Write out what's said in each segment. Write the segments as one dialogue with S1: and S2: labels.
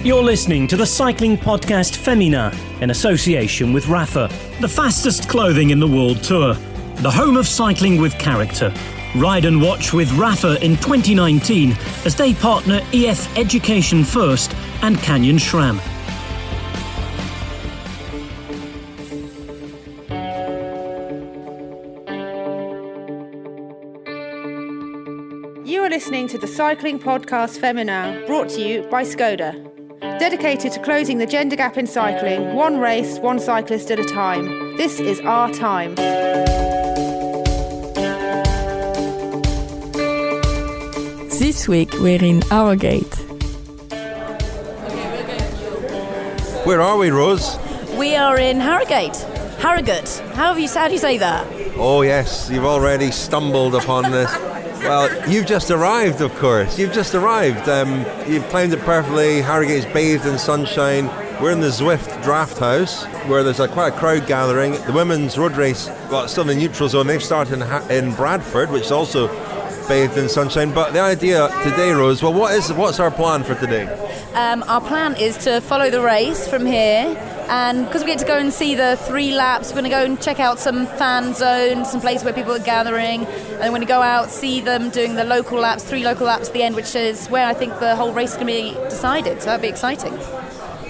S1: You're listening to the Cycling Podcast Féminin in association with Rapha, the fastest clothing in the world tour, the home of cycling with character. Ride and watch with Rapha in 2019 as they partner EF Education First and Canyon SRAM.
S2: You are listening to the Cycling Podcast Féminin, brought to you by Skoda. Dedicated to closing the gender gap in cycling, one race, one cyclist at a time. This is our time.
S3: This week we're in Harrogate.
S4: Where are we, Rose?
S5: We are in Harrogate. Harrogate. How do you say that?
S4: Oh yes, you've already stumbled upon this. Well, you've just arrived, of course. You've just arrived. You've claimed it perfectly. Harrogate's bathed in sunshine. We're in the Zwift Draft House, where there's quite a crowd gathering. The women's road race, well, it's still in the neutral zone. They've started in Bradford, which is also bathed in sunshine. But the idea today, Rose, well, what's our plan for today?
S5: Our plan is to follow the race from here. And because we get to go and see the 3 laps, we're going to go and check out some fan zones, some places where people are gathering, and we're going to go out, see them doing the local laps, 3 local laps at the end, which is where I think the whole race is going to be decided, so that'll be exciting.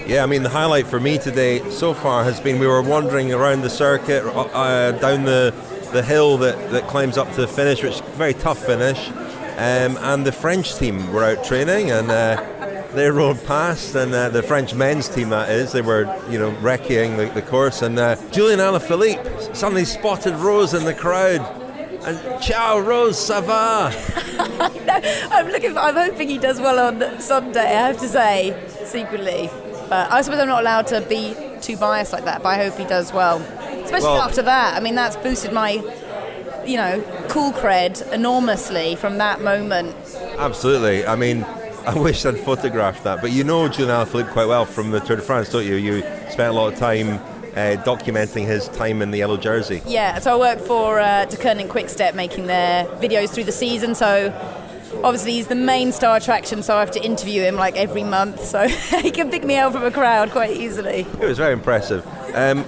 S4: Yeah, I mean, the highlight for me today so far has been we were wandering around the circuit, down the hill that climbs up to the finish, which is a very tough finish, and the French team were out training, and they rode past, and the French men's team, that is, they were, recceing the course, and Julian Alaphilippe suddenly spotted Rose in the crowd, and ciao Rose, ça va?
S5: I'm hoping he does well on Sunday, I have to say, secretly. But I suppose I'm not allowed to be too biased like that, but I hope he does well. Especially after that. I mean, that's boosted my, cool cred enormously from that moment.
S4: Absolutely. I mean, I wish I'd photographed that, but you know Julian Alaphilippe quite well from the Tour de France, don't you? You spent a lot of time documenting his time in the yellow jersey. Yeah,
S5: so I worked for Dygert and Quickstep, making their videos through the season, so obviously he's the main star attraction, so I have to interview him every month, so he can pick me out from a crowd quite easily.
S4: It was very impressive.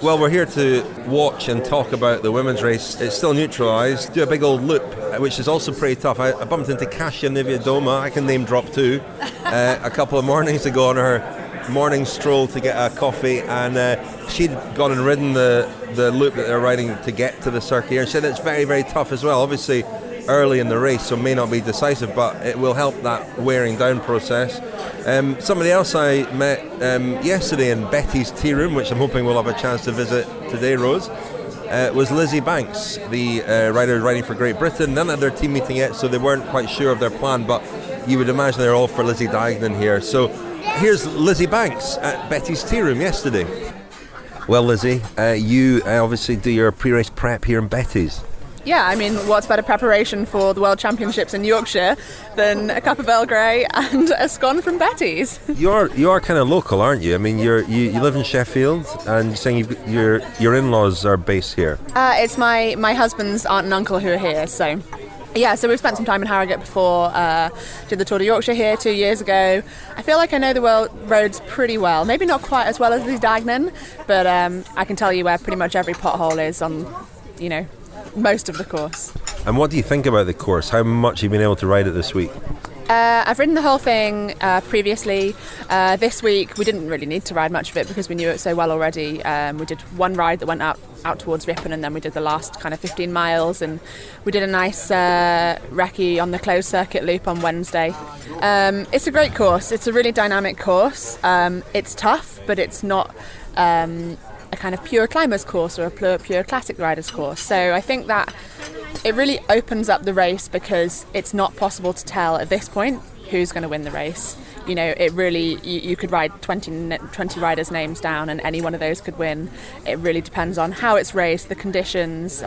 S4: Well, we're here to watch and talk about the women's race. It's still neutralised. Do a big old loop, which is also pretty tough. I bumped into Kasia Niewiadoma, I can name drop too, a couple of mornings ago on her morning stroll to get a coffee, and she'd gone and ridden the loop that they're riding to get to the circuit here, and she said it's very, very tough as well. Obviously early in the race, so may not be decisive, but it will help that wearing down process. Somebody else I met yesterday in Betty's tea room, which I'm hoping we'll have a chance to visit today, Rose, was Lizzy Banks, the rider riding for Great Britain. None of their team meeting yet, so they weren't quite sure of their plan, but you would imagine they're all for Lizzy Deignan here. So here's Lizzy Banks at Betty's tea room yesterday. Well, Lizzy, you obviously do your pre-race prep here in Betty's.
S6: Yeah, I mean, what's better preparation for the World Championships in Yorkshire than a cup of Earl Grey and a scone from Betty's? You
S4: are kind of local, aren't you? I mean, you live in Sheffield, and you're saying your in-laws are based here.
S6: It's my husband's aunt and uncle who are here, so... Yeah, so we've spent some time in Harrogate before, did the Tour de Yorkshire here 2 years ago. I feel like I know the world roads pretty well. Maybe not quite as well as Lizzy Deignan, but I can tell you where pretty much every pothole is on, most of the course.
S4: And what do you think about the course? How much have you been able to ride it this week?
S6: I've ridden the whole thing previously. This week we didn't really need to ride much of it because we knew it so well already. We did one ride that went out towards Ripon, and then we did the last kind of 15 miles, and we did a nice recce on the closed circuit loop on Wednesday. It's a great course. It's a really dynamic course. It's tough, but it's not a kind of pure climbers course or a pure classic riders course. So I think that it really opens up the race because it's not possible to tell at this point who's going to win the race. It really, you could write 20 riders' names down and any one of those could win. It really depends on how it's raced, the conditions,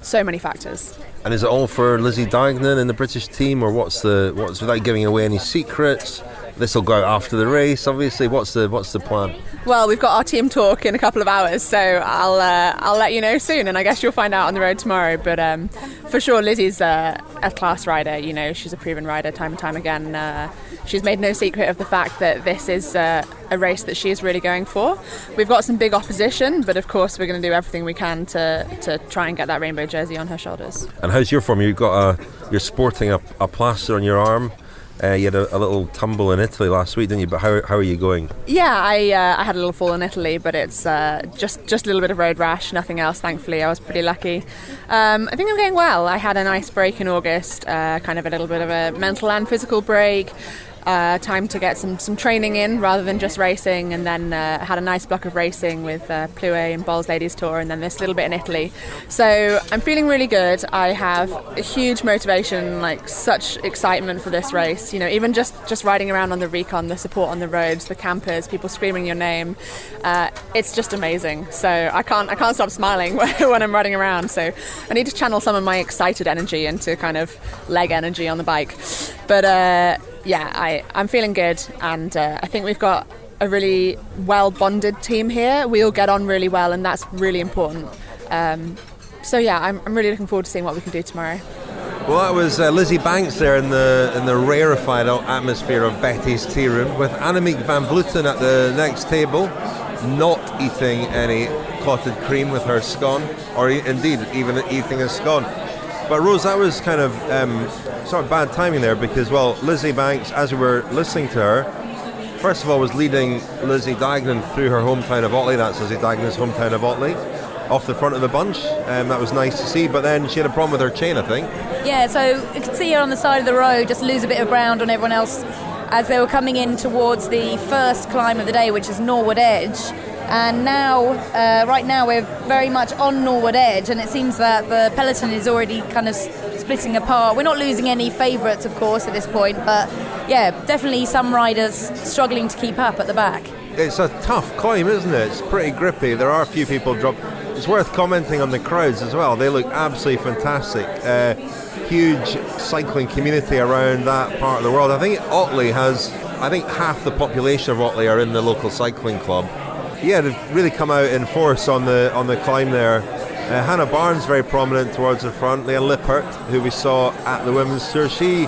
S6: so many factors.
S4: And is it all for Lizzy Deignan in the British team, or what's without giving away any secrets? This will go out after the race, obviously. What's the plan?
S6: Well, we've got our team talk in a couple of hours, so I'll let you know soon, and I guess you'll find out on the road tomorrow. But for sure, Lizzy's a class rider. You know, she's a proven rider time and time again. She's made no secret of the fact that this is a race that she is really going for. We've got some big opposition, but of course we're going to do everything we can to try and get that rainbow jersey on her shoulders.
S4: And how's your form? You're sporting a plaster on your arm. You had a little tumble in Italy last week, didn't you? But how are you going?
S6: Yeah, I had a little fall in Italy, but it's just a little bit of road rash, nothing else, thankfully. I was pretty lucky. I think I'm going well. I had a nice break in August, kind of a little bit of a mental and physical break. Time to get some training in rather than just racing, and then had a nice block of racing with Plouay and Bowls Ladies Tour, and then this little bit in Italy. So I'm feeling really good. I have a huge motivation, like such excitement for this race. You know, even just riding around on the recon, the support on the roads, the campers, people screaming your name. It's just amazing. So I can't stop smiling when I'm riding around. So I need to channel some of my excited energy into kind of leg energy on the bike. But yeah, I'm feeling good, and I think we've got a really well-bonded team here. We all get on really well, and that's really important. So yeah, I'm really looking forward to seeing what we can do tomorrow.
S4: Well, that was Lizzy Banks there in the rarefied atmosphere of Betty's tea room, with Annemiek van Vleuten at the next table, not eating any clotted cream with her scone, or indeed even eating a scone. But Rose, that was kind of sort of bad timing there, because, well, Lizzy Banks, as we were listening to her, first of all was leading Lizzie Deignan through her hometown of Otley. That's Lizzie Deignan's hometown of Otley, off the front of the bunch. That was nice to see, but then she had a problem with her chain, I think.
S5: Yeah, so you could see her on the side of the road just lose a bit of ground on everyone else as they were coming in towards the first climb of the day, which is Norwood Edge. And now, right now, we're very much on Norwood Edge, and it seems that the peloton is already kind of splitting apart. We're not losing any favourites, of course, at this point, but yeah, definitely some riders struggling to keep up at the back.
S4: It's a tough climb, isn't it? It's pretty grippy. There are a few people drop. It's worth commenting on the crowds as well. They look absolutely fantastic. Huge cycling community around that part of the world. I think Otley has, half the population of Otley are in the local cycling club. Yeah, they've really come out in force on the climb there. Hannah Barnes very prominent towards the front. Leah Lippert, who we saw at the Women's Tour, she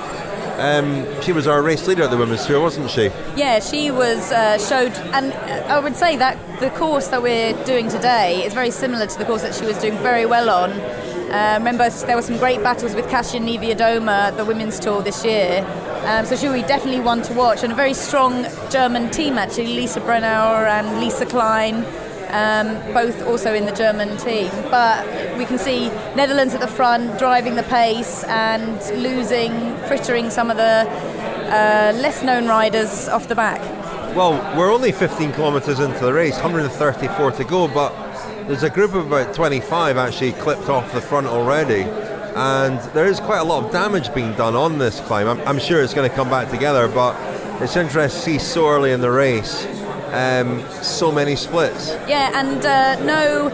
S4: was our race leader at the Women's Tour, wasn't she? Yeah,
S5: she was showed, and I would say that the course that we're doing today is very similar to the course that she was doing very well on. Remember, there were some great battles with Kasia Niewiadoma at the Women's Tour this year. So she'll be definitely one to watch, and a very strong German team actually, Lisa Brennauer and Lisa Klein, both also in the German team. But we can see Netherlands at the front driving the pace and frittering some of the less known riders off the back.
S4: Well, we're only 15 kilometres into the race, 134 to go, but there's a group of about 25 actually clipped off the front already. And there is quite a lot of damage being done on this climb. I'm sure it's going to come back together, but it's interesting to see so early in the race so many splits.
S5: Yeah, and no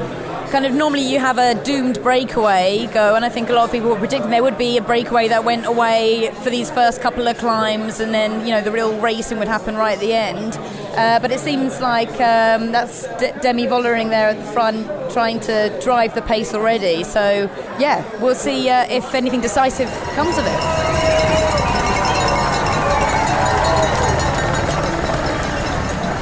S5: kind of, normally you have a doomed breakaway go, and I think a lot of people were predicting there would be a breakaway that went away for these first couple of climbs, and then, you know, the real racing would happen right at the end. But it seems like that's Demi Vollering there at the front trying to drive the pace already. So, yeah, we'll see if anything decisive comes of it.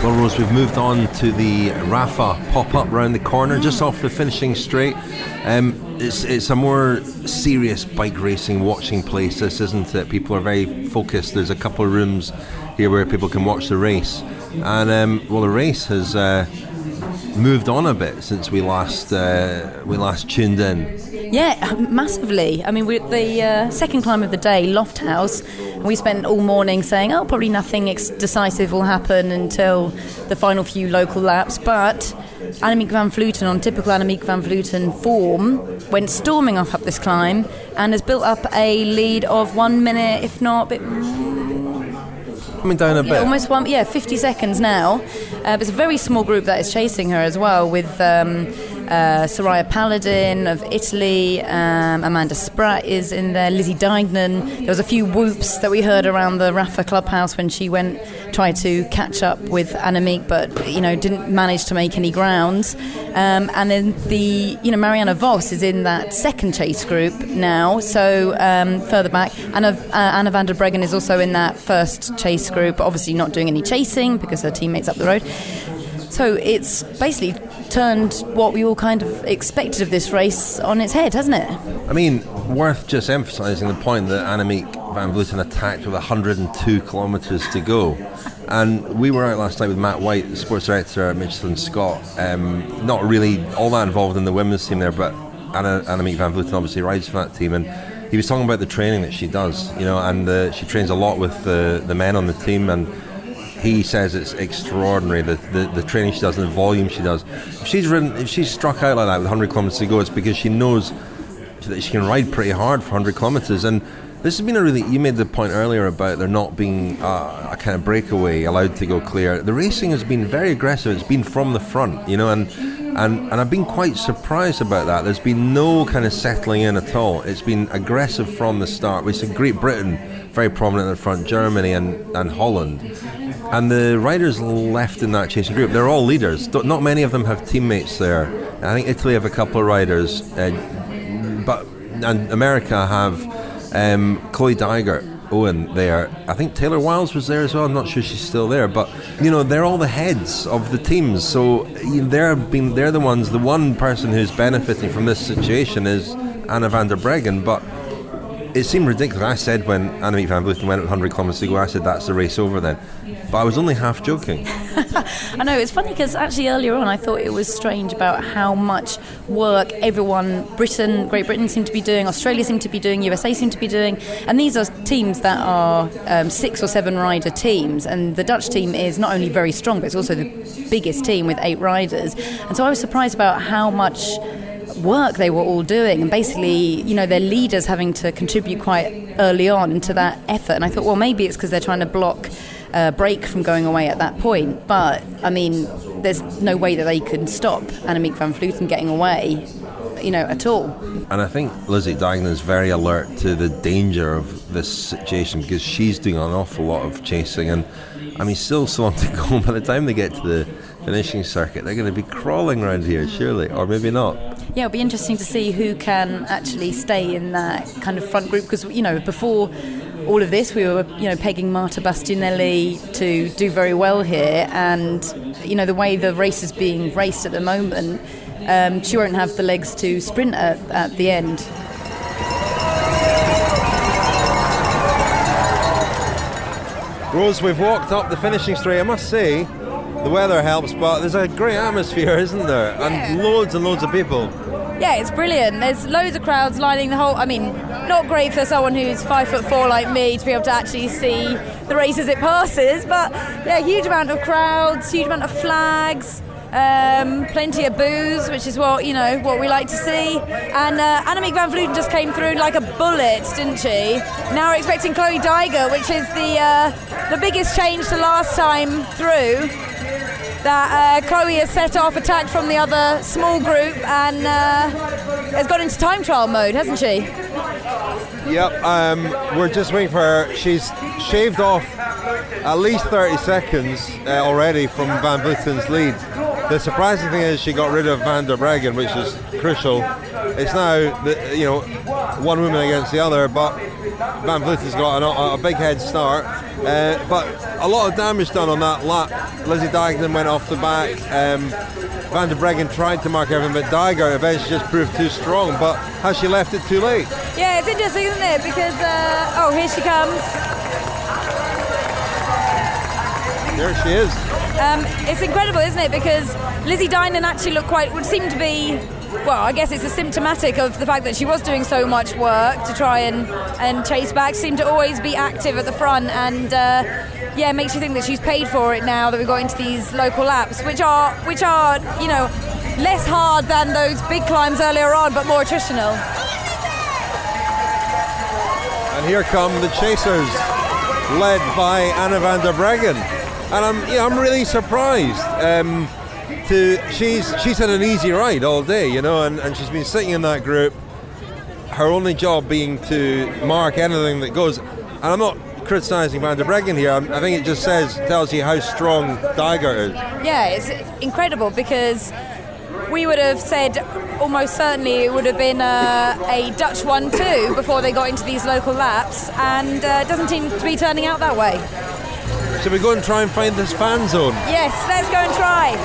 S4: Well, Rose, we've moved on to the Rapha pop-up round the corner, just off the finishing straight. It's a more serious bike racing watching place, this, isn't it? People are very focused. There's a couple of rooms here where people can watch the race. And, well, the race has moved on a bit since we last tuned in.
S5: Yeah, massively. I mean, the second climb of the day, Loft House, we spent all morning saying, probably nothing decisive will happen until the final few local laps. But Annemiek van Vleuten, on typical Annemiek van Vleuten form, went storming off up this climb and has built up a lead of 1 minute, if not a bit...
S4: Coming down a bit.
S5: Almost 50 seconds now. It's a very small group that is chasing her as well, with Soraya Paladin of Italy, Amanda Spratt is in there, Lizzy Banks. There was a few whoops that we heard around the Rapha clubhouse when she tried to catch up with Annemiek, but didn't manage to make any grounds. And then Marianne Vos is in that second chase group now, so further back. Anna van der Breggen is also in that first chase group, obviously not doing any chasing because her teammate's up the road. So it's basically turned what we all kind of expected of this race on its head, hasn't it?
S4: I mean, worth just emphasising the point that Annemiek van Vleuten attacked with 102 kilometres to go. And we were out last night with Matt White, the sports director at Michelin Scott. Not really all that involved in the women's team there, but Annemiek van Vleuten obviously rides for that team. And he was talking about the training that she does, and she trains a lot with the men on the team, and he says it's extraordinary, the training she does and the volume she does. If she's struck out like that with 100 kilometres to go, it's because she knows that she can ride pretty hard for 100 kilometres. And this has been you made the point earlier about there not being a kind of breakaway allowed to go clear. The racing has been very aggressive. It's been from the front, and I've been quite surprised about that. There's been no kind of settling in at all. It's been aggressive from the start. We've seen Great Britain very prominent in the front, Germany and Holland. And the riders left in that chasing group, they're all leaders. Not many of them have teammates there. I think Italy have a couple of riders, and America have Chloe Dygert Owen there. I think Taylor Wiles was there as well. I'm not sure she's still there, but they're all the heads of the teams. So they're the ones. The one person who's benefiting from this situation is Anna van der Breggen, but it seemed ridiculous. I said when Annemiek van Vleuten went at 100 kilometres to go, I said that's the race over then. But I was only half joking.
S5: I know, it's funny because actually earlier on I thought it was strange about how much work everyone, Great Britain seemed to be doing, Australia seemed to be doing, USA seemed to be doing, and these are teams that are 6 or 7 rider teams, and the Dutch team is not only very strong but it's also the biggest team with 8 riders. And so I was surprised about how much work they were all doing, and basically their leaders having to contribute quite early on to that effort. And I thought, well, maybe it's because they're trying to block break from going away at that point, but I mean there's no way that they can stop Annemiek van Vleuten getting away at all.
S4: And I think Lizzy Banks is very alert to the danger of this situation because she's doing an awful lot of chasing, and I mean still so long to go. By the time they get to the finishing circuit they're going to be crawling around here surely, or maybe not.
S5: Yeah, it'll be interesting to see who can actually stay in that kind of front group, because before all of this we were pegging Marta Bastianelli to do very well here, and the way the race is being raced at the moment, she won't have the legs to sprint at the end.
S4: Rose, we've walked up the finishing straight. I must say the weather helps, but there's a great atmosphere, isn't there?
S5: Yeah.
S4: And loads of people.
S5: Yeah, it's brilliant. There's loads of crowds lining the whole... I mean, not great for someone who's 5'4" like me to be able to actually see the race as it passes, but yeah, huge amount of crowds, huge amount of flags, plenty of booze, which is what we like to see. And Annemiek van Vleuten just came through like a bullet, didn't she? Now we're expecting Chloe Dygert, which is the biggest change to last time through. That Chloe has set off, attacked from the other small group, and has got into time trial mode, hasn't she?
S4: Yep, we're just waiting for her. She's shaved off at least 30 seconds already from Van Vleuten's lead. The surprising thing is she got rid of Van der Breggen, which is crucial. It's now one woman against the other, but Van Vleuten's got a big head start. But a lot of damage done on that lap. Lizzy Banks went off the back. Van der Breggen tried to mark everything, but Dygert eventually just proved too strong. But has she left it too late?
S5: Yeah, it's interesting, isn't it? Because here she comes.
S4: There she is.
S5: It's incredible, isn't it? Because Lizzy Banks actually would seem to be, well, I guess it's a symptomatic of the fact that she was doing so much work to try and chase back, seemed to always be active at the front, and makes you think that she's paid for it now that we got into these local laps, which are less hard than those big climbs earlier on, but more attritional.
S4: And here come the chasers, led by Anna van der Breggen. And I'm really surprised. she's had an easy ride all day, you know, and she's been sitting in that group, her only job being to mark anything that goes. And I'm not criticising Van der Breggen here. I think it just tells you how strong Dygert is.
S5: Yeah, it's incredible because we would have said almost certainly it would have been a Dutch 1-2 before they got into these local laps, and it doesn't seem to be turning out that way.
S4: Should we go and try and find this fan zone?
S5: Yes, let's go and try.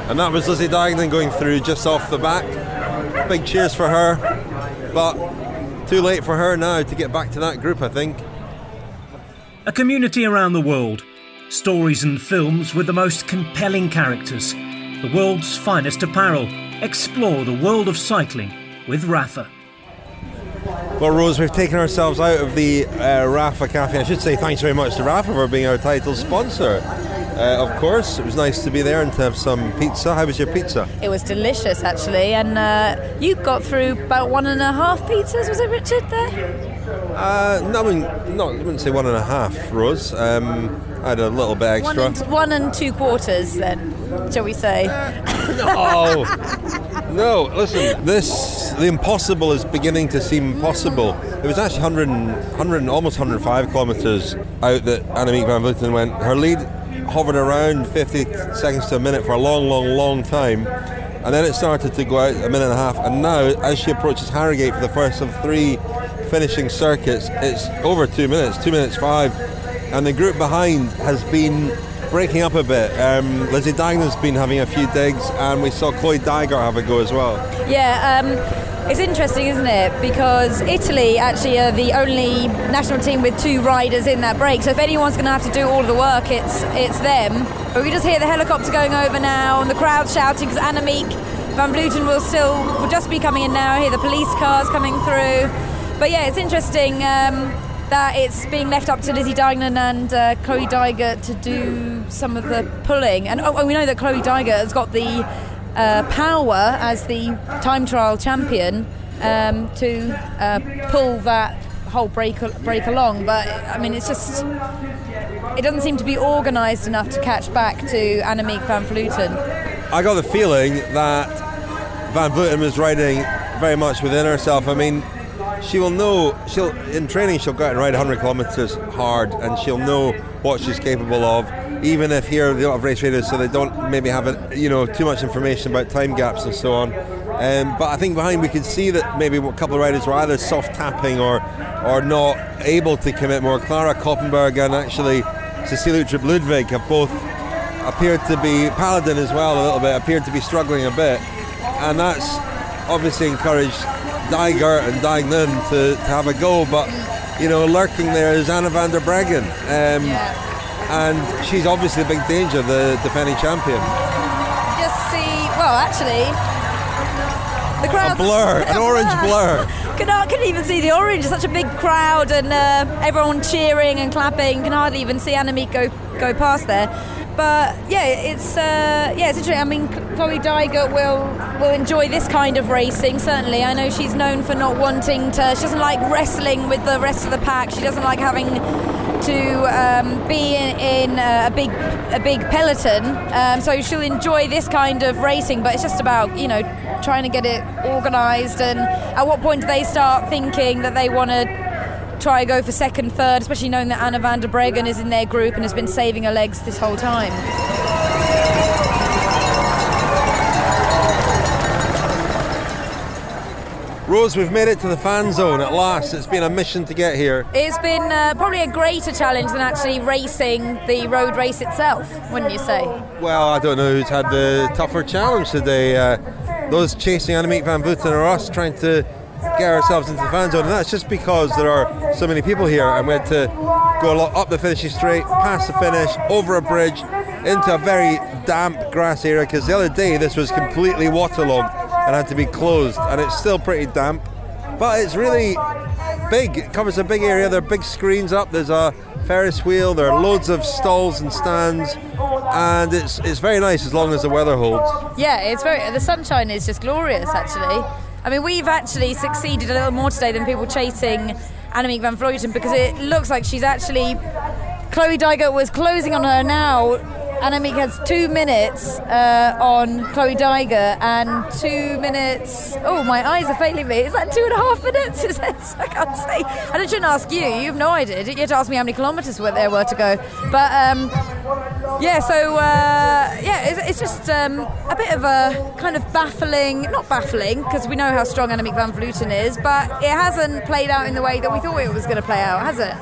S4: And that was Lizzy Banks going through just off the back. Big cheers for her, but too late for her now to get back to that group, I think.
S1: A community around the world. Stories and films with the most compelling characters. The world's finest apparel. Explore the world of cycling with Rapha.
S4: Well, Rose, we've taken ourselves out of the Rapha Cafe. I should say thanks very much to Rapha for being our title sponsor. Of course, it was nice to be there and to have some pizza. How was your pizza?
S5: It was delicious, actually, and you got through about 1.5 pizzas, was it, Richard, there?
S4: No, I wouldn't say 1.5, Rose. I had a little bit extra.
S5: 1 2/4 then, shall we say?
S4: No, listen, the impossible is beginning to seem possible. It was actually almost 105 kilometres out that Annemiek van Vleuten went. Her lead hovered around 50 seconds to a minute for a long time, and then it started to go out 1.5 minutes, and now as she approaches Harrogate for the first of 3 finishing circuits, it's over 2 minutes, 2 minutes 5, and the group behind has been breaking up a bit. Lizzy Banks has been having a few digs, and we saw Chloe Dygert have a go as well.
S5: Yeah, it's interesting, isn't it? Because Italy actually are the only national team with 2 riders in that break. So if anyone's going to have to do all of the work, it's them. But we just hear the helicopter going over now, and the crowd shouting because Annemiek van Vleuten will just be coming in now. Hear the police cars coming through. But yeah, it's interesting that it's being left up to Lizzy Banks and Chloe Dygert to do some of the pulling. And we know that Chloe Dygert has got the power as the time trial champion to pull that whole break along, but I mean it doesn't seem to be organised enough to catch back to Annemiek van Vleuten.
S4: I got the feeling that Van Vleuten was riding very much within herself. I mean, in training she'll go out and ride 100 kilometres hard, and she'll know what she's capable of, even if here they don't have race radios, so they don't maybe have too much information about time gaps and so on. But I think behind we could see that maybe a couple of riders were either soft tapping or not able to commit more. Clara Koppenberg and actually Cecilie Uttrup Ludwig have both appeared to be, Paladin as well a little bit, appeared to be struggling a bit, and that's obviously encouraged Dygert and Dygert to have a go, but lurking there is Anna van der Breggen, and she's obviously a big danger, the defending champion.
S5: The crowd,
S4: an orange blur.
S5: Couldn't even see the orange. It's such a big crowd, and everyone cheering and clapping. Can hardly even see Annemiek go past there. But it's interesting. I mean, Chloe Dygert will enjoy this kind of racing. Certainly, I know she's known for not wanting to. She doesn't like wrestling with the rest of the pack. She doesn't like having to be in a big peloton. So she'll enjoy this kind of racing. But it's just about trying to get it organised. And at what point do they start thinking that they want to try to go for second, third, especially knowing that Anna van der Breggen is in their group and has been saving her legs this whole time.
S4: Rose, we've made it to the fan zone at last. It's been a mission to get here.
S5: It's been probably a greater challenge than actually racing the road race itself, wouldn't you say?
S4: Well, I don't know who's had the tougher challenge today. Those chasing Annemiek van Vleuten or us trying to get ourselves into the fan zone, and that's just because there are so many people here, and we had to go up the finishing straight, past the finish, over a bridge, into a very damp grass area, because the other day this was completely waterlogged and had to be closed, and it's still pretty damp, but it's really big. It covers a big area. There are big screens up, there's a Ferris wheel, there are loads of stalls and stands, and it's very nice as long as the weather holds.
S5: Yeah, the sunshine is just glorious actually. I mean, we've actually succeeded a little more today than people chasing Annemiek van Vleuten, because it looks like she's actually... Chloe Dygert was closing on her now. Annemiek has 2 minutes on Chloe Dygert and 2 minutes... Oh, my eyes are failing me. Is that 2.5 minutes? Is it? I can't say. And I shouldn't ask you. You have no idea. You had to ask me how many kilometres there were to go. But, it's just a bit of a kind of baffling... Not baffling, because we know how strong Annemiek van Vleuten is, but it hasn't played out in the way that we thought it was going to play out, has it?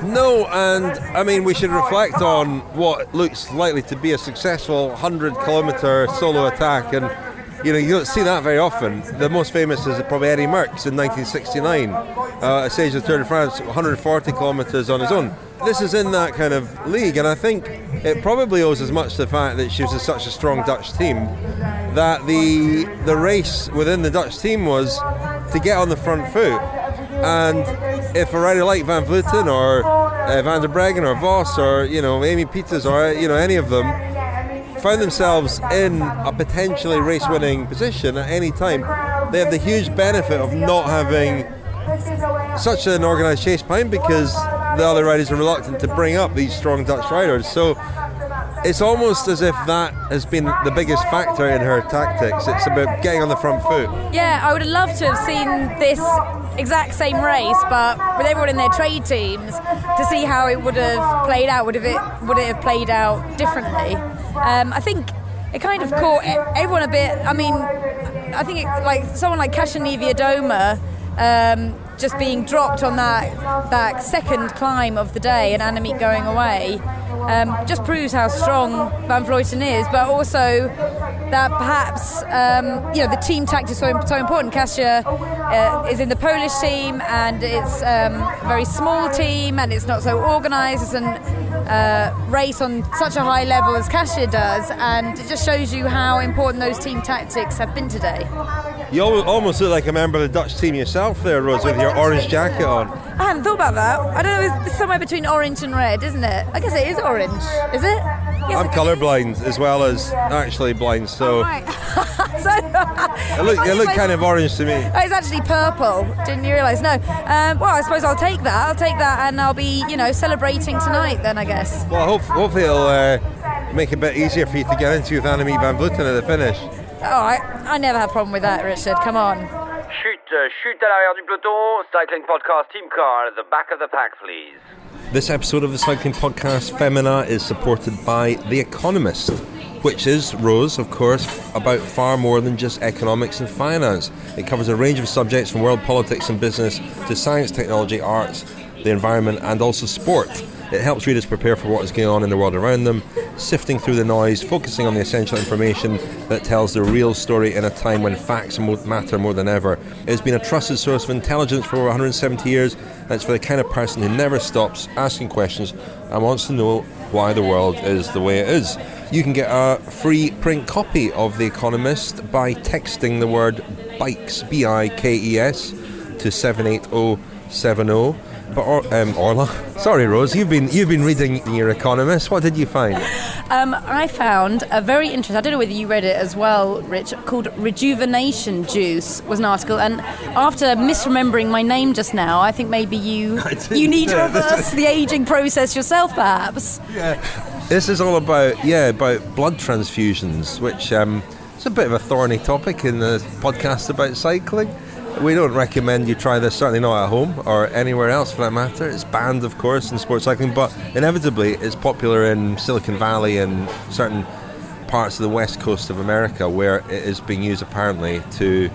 S4: No, and I mean, we should reflect on what looks likely to be a successful 100-kilometre solo attack, and you don't see that very often. The most famous is probably Eddy Merckx in 1969, a stage of the Tour de France, 140 kilometres on his own. This is in that kind of league, and I think it probably owes as much to the fact that she was such a strong Dutch team that the race within the Dutch team was to get on the front foot. And if a rider like Van Vleuten or Van der Breggen or Vos or Amy Pieters or any of them found themselves in a potentially race-winning position at any time, they have the huge benefit of not having such an organised chase behind, because the other riders are reluctant to bring up these strong Dutch riders. So it's almost as if that has been the biggest factor in her tactics. It's about getting on the front foot.
S5: Yeah, I would have loved to have seen this exact same race, but with everyone in their trade teams, to see how it would have played out. Would it have played out differently? I think it kind of caught everyone a bit. I mean, I think like someone like Kasia Niewiadoma just being dropped on that second climb of the day and Annemiek going away just proves how strong Van Vleuten is, but also that perhaps the team tactics are so important. Kasia is in the Polish team, and it's a very small team, and it's not so organised. It's a race on such a high level as Kasia does, and it just shows you how important those team tactics have been today.
S4: You almost look like a member of the Dutch team yourself there, Rose, with your orange jacket on.
S5: I hadn't thought about that. I don't know, it's somewhere between orange and red, isn't it? I guess it is orange, is it? Yes,
S4: I'm colourblind as well as actually blind, so...
S5: Oh, right.
S4: It looked kind of orange to me.
S5: Oh, it's actually purple. Didn't you realise? No. Well, I suppose I'll take that. And I'll be, celebrating tonight then, I guess.
S4: Well, hopefully it'll make it a bit easier for you to get into with Annemiek van Vleuten at the finish.
S5: Oh, I never have a problem with that, Richard. Come on.
S7: Chute à l'arrière du peloton. Cycling Podcast team car at the back of the pack, please.
S4: This episode of the Cycling Podcast Féminin is supported by The Economist, which is, Rose, of course, about far more than just economics and finance. It covers a range of subjects from world politics and business to science, technology, arts, the environment, and also sport. It helps readers prepare for what is going on in the world around them, sifting through the noise, focusing on the essential information that tells the real story in a time when facts matter more than ever. It has been a trusted source of intelligence for over 170 years, and it's for the kind of person who never stops asking questions and wants to know why the world is the way it is. You can get a free print copy of The Economist by texting the word BIKES, B-I-K-E-S, to 78070. But Orla, sorry Rose, you've been reading your Economist. What did you find?
S5: I found a very interesting, I don't know whether you read it as well, Rich, called Rejuvenation Juice was an article, and after misremembering my name just now, I think maybe you need to reverse the ageing process yourself, perhaps.
S4: Yeah. This is all about blood transfusions, which is a bit of a thorny topic in the podcast about cycling. We don't recommend you try this, certainly not at home or anywhere else for that matter. It's banned, of course, in sports cycling, but inevitably it's popular in Silicon Valley and certain parts of the west coast of America, where it is being used apparently to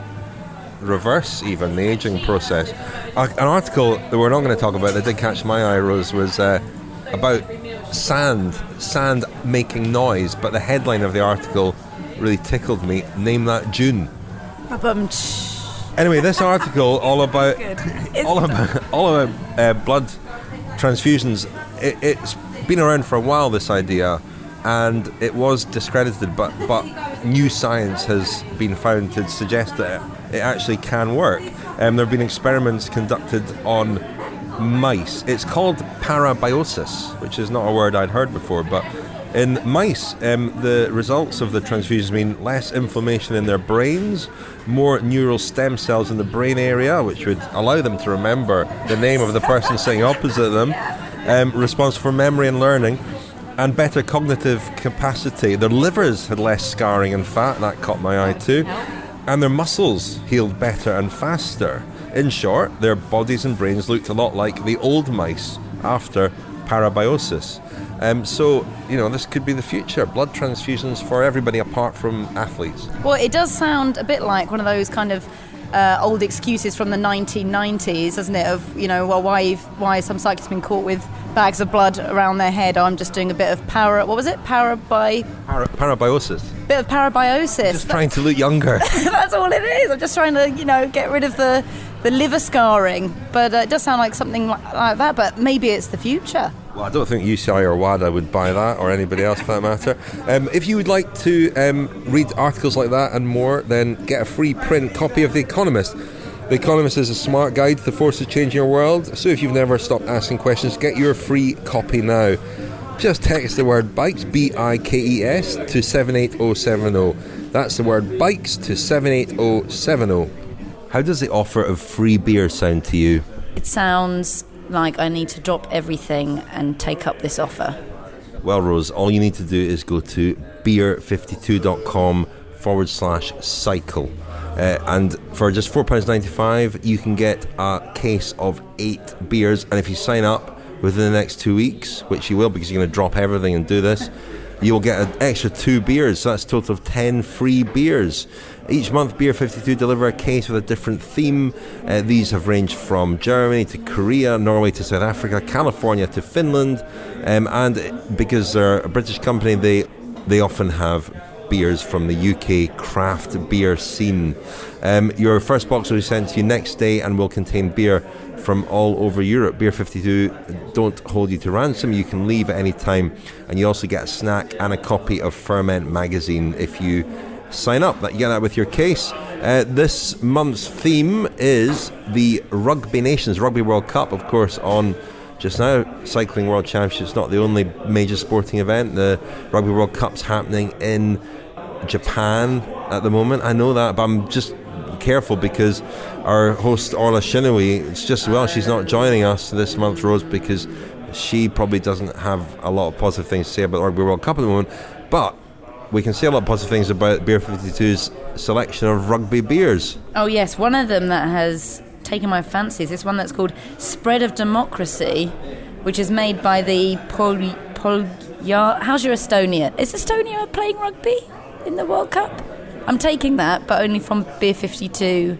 S4: reverse even the aging process. An article that we're not going to talk about that did catch my eye, Rose, was about sand making noise, but the headline of the article really tickled me. Name that June. Anyway, this article all about blood transfusions. It's been around for a while, this idea, and it was discredited, but new science has been found to suggest that it actually can work. There have been experiments conducted on mice. It's called parabiosis, which is not a word I'd heard before, but in mice, the results of the transfusions mean less inflammation in their brains, more neural stem cells in the brain area, which would allow them to remember the name of the person sitting opposite them, responsible for memory and learning, and better cognitive capacity. Their livers had less scarring and fat, that caught my eye too, and their muscles healed better and faster. In short, their bodies and brains looked a lot like the old mice after parabiosis. So, this could be the future. Blood transfusions for everybody apart from athletes.
S5: Well, it does sound a bit like one of those kind of old excuses from the 1990s, doesn't it? Of, why some cyclists have been caught with bags of blood around their head. I'm just doing a bit of parabiosis. Bit of parabiosis.
S4: Just trying to look younger.
S5: That's all it is. I'm just trying to, get rid of the liver scarring. But it does sound like something like that, but maybe it's the future.
S4: Well, I don't think UCI or WADA would buy that, or anybody else for that matter. If you would like to read articles like that and more, then get a free print copy of The Economist. The Economist is a smart guide to the forces changing your world. So if you've never stopped asking questions, get your free copy now. Just text the word BIKES, BIKES, to 78070. That's the word BIKES to 78070. How does the offer of free beer sound to you?
S5: It sounds like I need to drop everything and take up this offer.
S4: Well, Rose, all you need to do is go to beer52.com/cycle. And for just £4.95, you can get a case of 8 beers. And if you sign up within the next 2 weeks, which you will because you're going to drop everything and do this, you will get an extra 2 beers. So that's a total of 10 free beers. Each month, Beer 52 deliver a case with a different theme. These have ranged from Germany to Korea, Norway to South Africa, California to Finland. And because they're a British company, they often have beers from the UK craft beer scene. Your first box will be sent to you next day and will contain beer from all over Europe. Beer 52 don't hold you to ransom. You can leave at any time, and you also get a snack and a copy of Ferment magazine if you sign up. You get that with your case. This month's theme is the Rugby Nations Rugby World Cup, of course, on just now. Cycling World Championships, not the only major sporting event. The Rugby World Cup's happening in Japan at the moment. I know that, but I'm just careful because our host Orla Chennaoui, she's not joining us this month, Rose, because she probably doesn't have a lot of positive things to say about the Rugby World Cup at the moment. But we can say a lot of positive things about Beer 52's selection of rugby beers. Oh yes, one of them that has taken my fancy is this one that's called Spread of Democracy, which is made by the how's your Estonia? Is Estonia playing rugby in the World Cup? I'm taking that, but only from Beer 52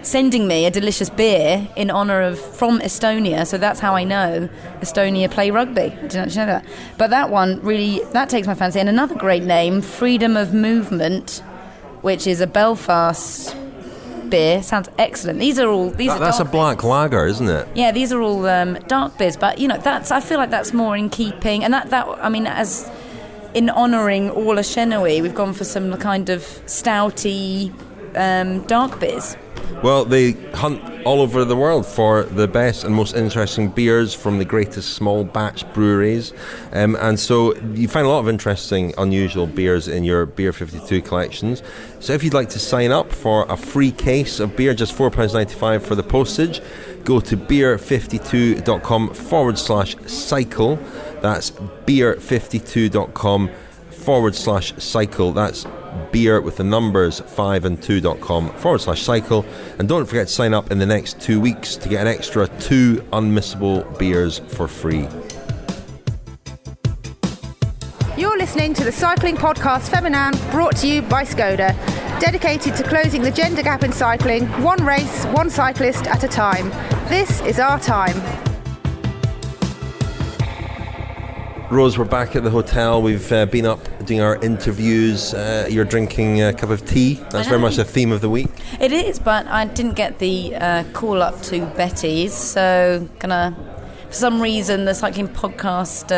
S4: sending me a delicious beer in honour from Estonia, so that's how I know Estonia play rugby. I didn't actually know that. But that one that takes my fancy. And another great name, Freedom of Movement, which is a Belfast beer. Sounds excellent. That's a black lager, isn't it? Yeah, these are all dark beers, but I feel like that's more in keeping, and as in honouring Orla Chennaoui, we've gone for some kind of stouty dark beers. Well, they hunt all over the world for the best and most interesting beers from the greatest small batch breweries. And so you find a lot of interesting, unusual beers in your Beer 52 collections. So if you'd like to sign up for a free case of beer, just £4.95 for the postage, go to beer52.com/cycle. That's beer52.com/cycle. That's beer with the numbers 5 and 2.com/cycle. And don't forget to sign up in the next 2 weeks to get an extra 2 unmissable beers for free.
S2: You're listening to the Cycling Podcast Féminin, brought to you by Skoda, dedicated to closing the gender gap in cycling, one race, one cyclist at a time. This is our time.
S4: Rose, we're back at the hotel. We've been up doing our interviews. You're drinking a cup of tea. That's very much the theme of the week.
S5: It is, but I didn't get the call up to Betty's, so for some reason the cycling podcast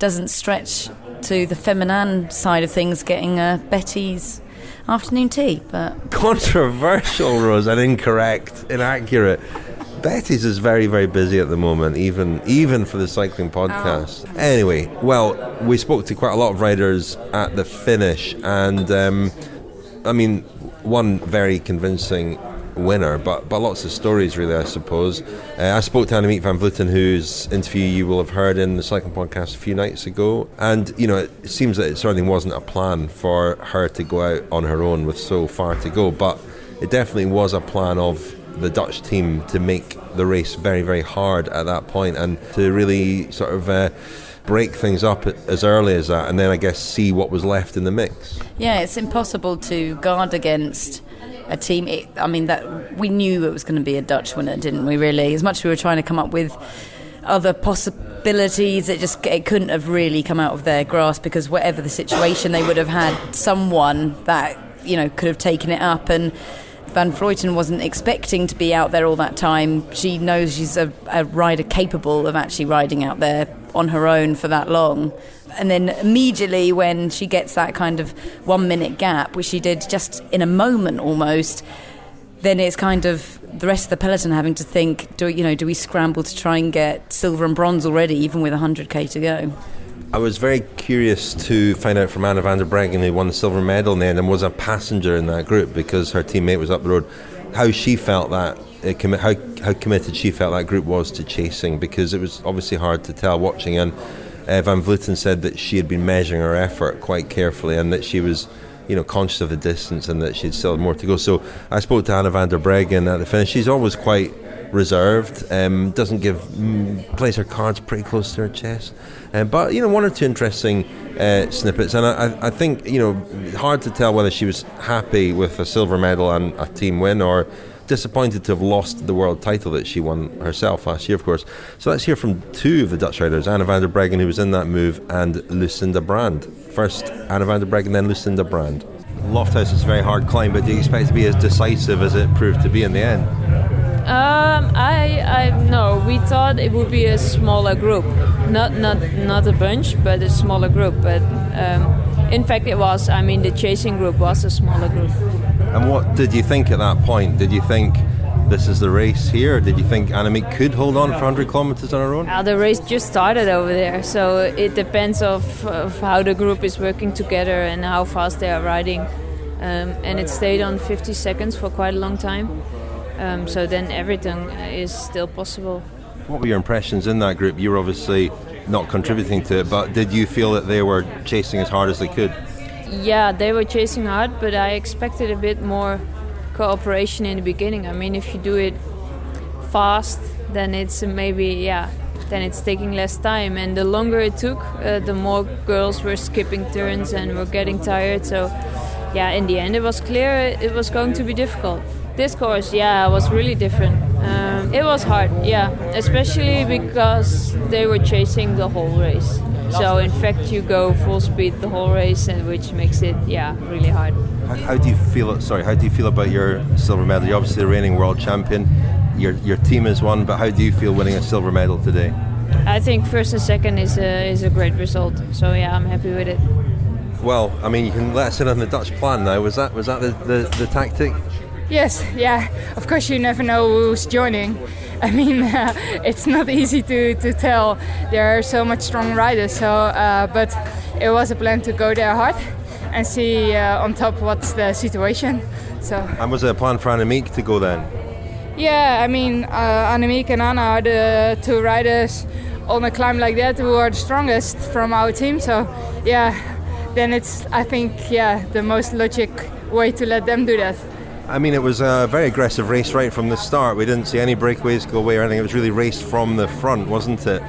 S5: doesn't stretch to the feminine side of things, getting Betty's afternoon tea. But
S4: controversial, Rose, and inaccurate. Betty's is very, very busy at the moment, even for the cycling podcast. Oh. Anyway, well, we spoke to quite a lot of riders at the finish, and one very convincing winner, but lots of stories really, I suppose. I spoke to Annemiek van Vleuten, whose interview you will have heard in the Cycling Podcast a few nights ago, and it seems that it certainly wasn't a plan for her to go out on her own with so far to go, but it definitely was a plan of the Dutch team to make the race very, very hard at that point, and to really sort of break things up as early as that, and then I guess see what was left in the mix.
S5: Yeah, it's impossible to guard against a team. That we knew it was going to be a Dutch winner, didn't we, really? As much as we were trying to come up with other possibilities, it couldn't have really come out of their grasp, because whatever the situation, they would have had someone that could have taken it up. And Van Vleuten wasn't expecting to be out there all that time. She knows she's a rider capable of actually riding out there on her own for that long. And then immediately when she gets that kind of 1 minute gap, which she did just in a moment almost, then it's kind of the rest of the peloton having to think, do we scramble to try and get silver and bronze already, even with 100k to go?
S4: I was very curious to find out from Anna van der Breggen, who won the silver medal in the end and was a passenger in that group because her teammate was up the road, how she felt that, how committed she felt that group was to chasing, because it was obviously hard to tell watching. And Van Vleuten said that she had been measuring her effort quite carefully, and that she was conscious of the distance, and that she'd still had more to go. So I spoke to Anna van der Breggen at the finish. She's always quite reserved, plays her cards pretty close to her chest, but one or two interesting snippets, and I think hard to tell whether she was happy with a silver medal and a team win, or disappointed to have lost the world title that she won herself last year, of course. So let's hear from two of the Dutch riders, Anna van der Breggen, who was in that move, and Lucinda Brand. First Anna van der Breggen, then Lucinda Brand. Lofthouse is a very hard climb, but do you expect to be as decisive as it proved to be in the end?
S8: No, we thought it would be a smaller group, not a bunch, but a smaller group. But in fact, it was. The chasing group was a smaller group.
S4: And what did you think at that point? Did you think this is the race here? Did you think Annemiek could hold on for 100 kilometers on her own?
S8: The race just started over there, so it depends of how the group is working together and how fast they are riding. And it stayed on 50 seconds for quite a long time. So then everything is still possible.
S4: What were your impressions in that group? You were obviously not contributing to it, but did you feel that they were chasing as hard as they could?
S8: Yeah, they were chasing hard, but I expected a bit more cooperation in the beginning. If you do it fast, then it's then it's taking less time. And the longer it took, the more girls were skipping turns and were getting tired. So in the end it was clear it was going to be difficult. This course, was really different. It was hard, especially because they were chasing the whole race. So in fact, you go full speed the whole race, and which makes it, really hard.
S4: How do you feel? How do you feel about your silver medal? You're obviously the reigning world champion. Your team has won, but how do you feel winning a silver medal today?
S8: I think first and second is a great result. So I'm happy with it.
S4: Well, you can let us in on the Dutch plan now. Was that the tactic?
S9: Yes, of course you never know who's joining. It's not easy to tell. There are so much strong riders, but it was a plan to go there hard and see on top what's the situation.
S4: And was it a plan for Annemiek to go then?
S9: Yeah, Annemiek and Anna are the two riders on a climb like that who are the strongest from our team. So then it's, I think, the most logic way to let them do that.
S4: It was a very aggressive race right from the start. We didn't see any breakaways go away or anything. It was really raced from the front, wasn't it?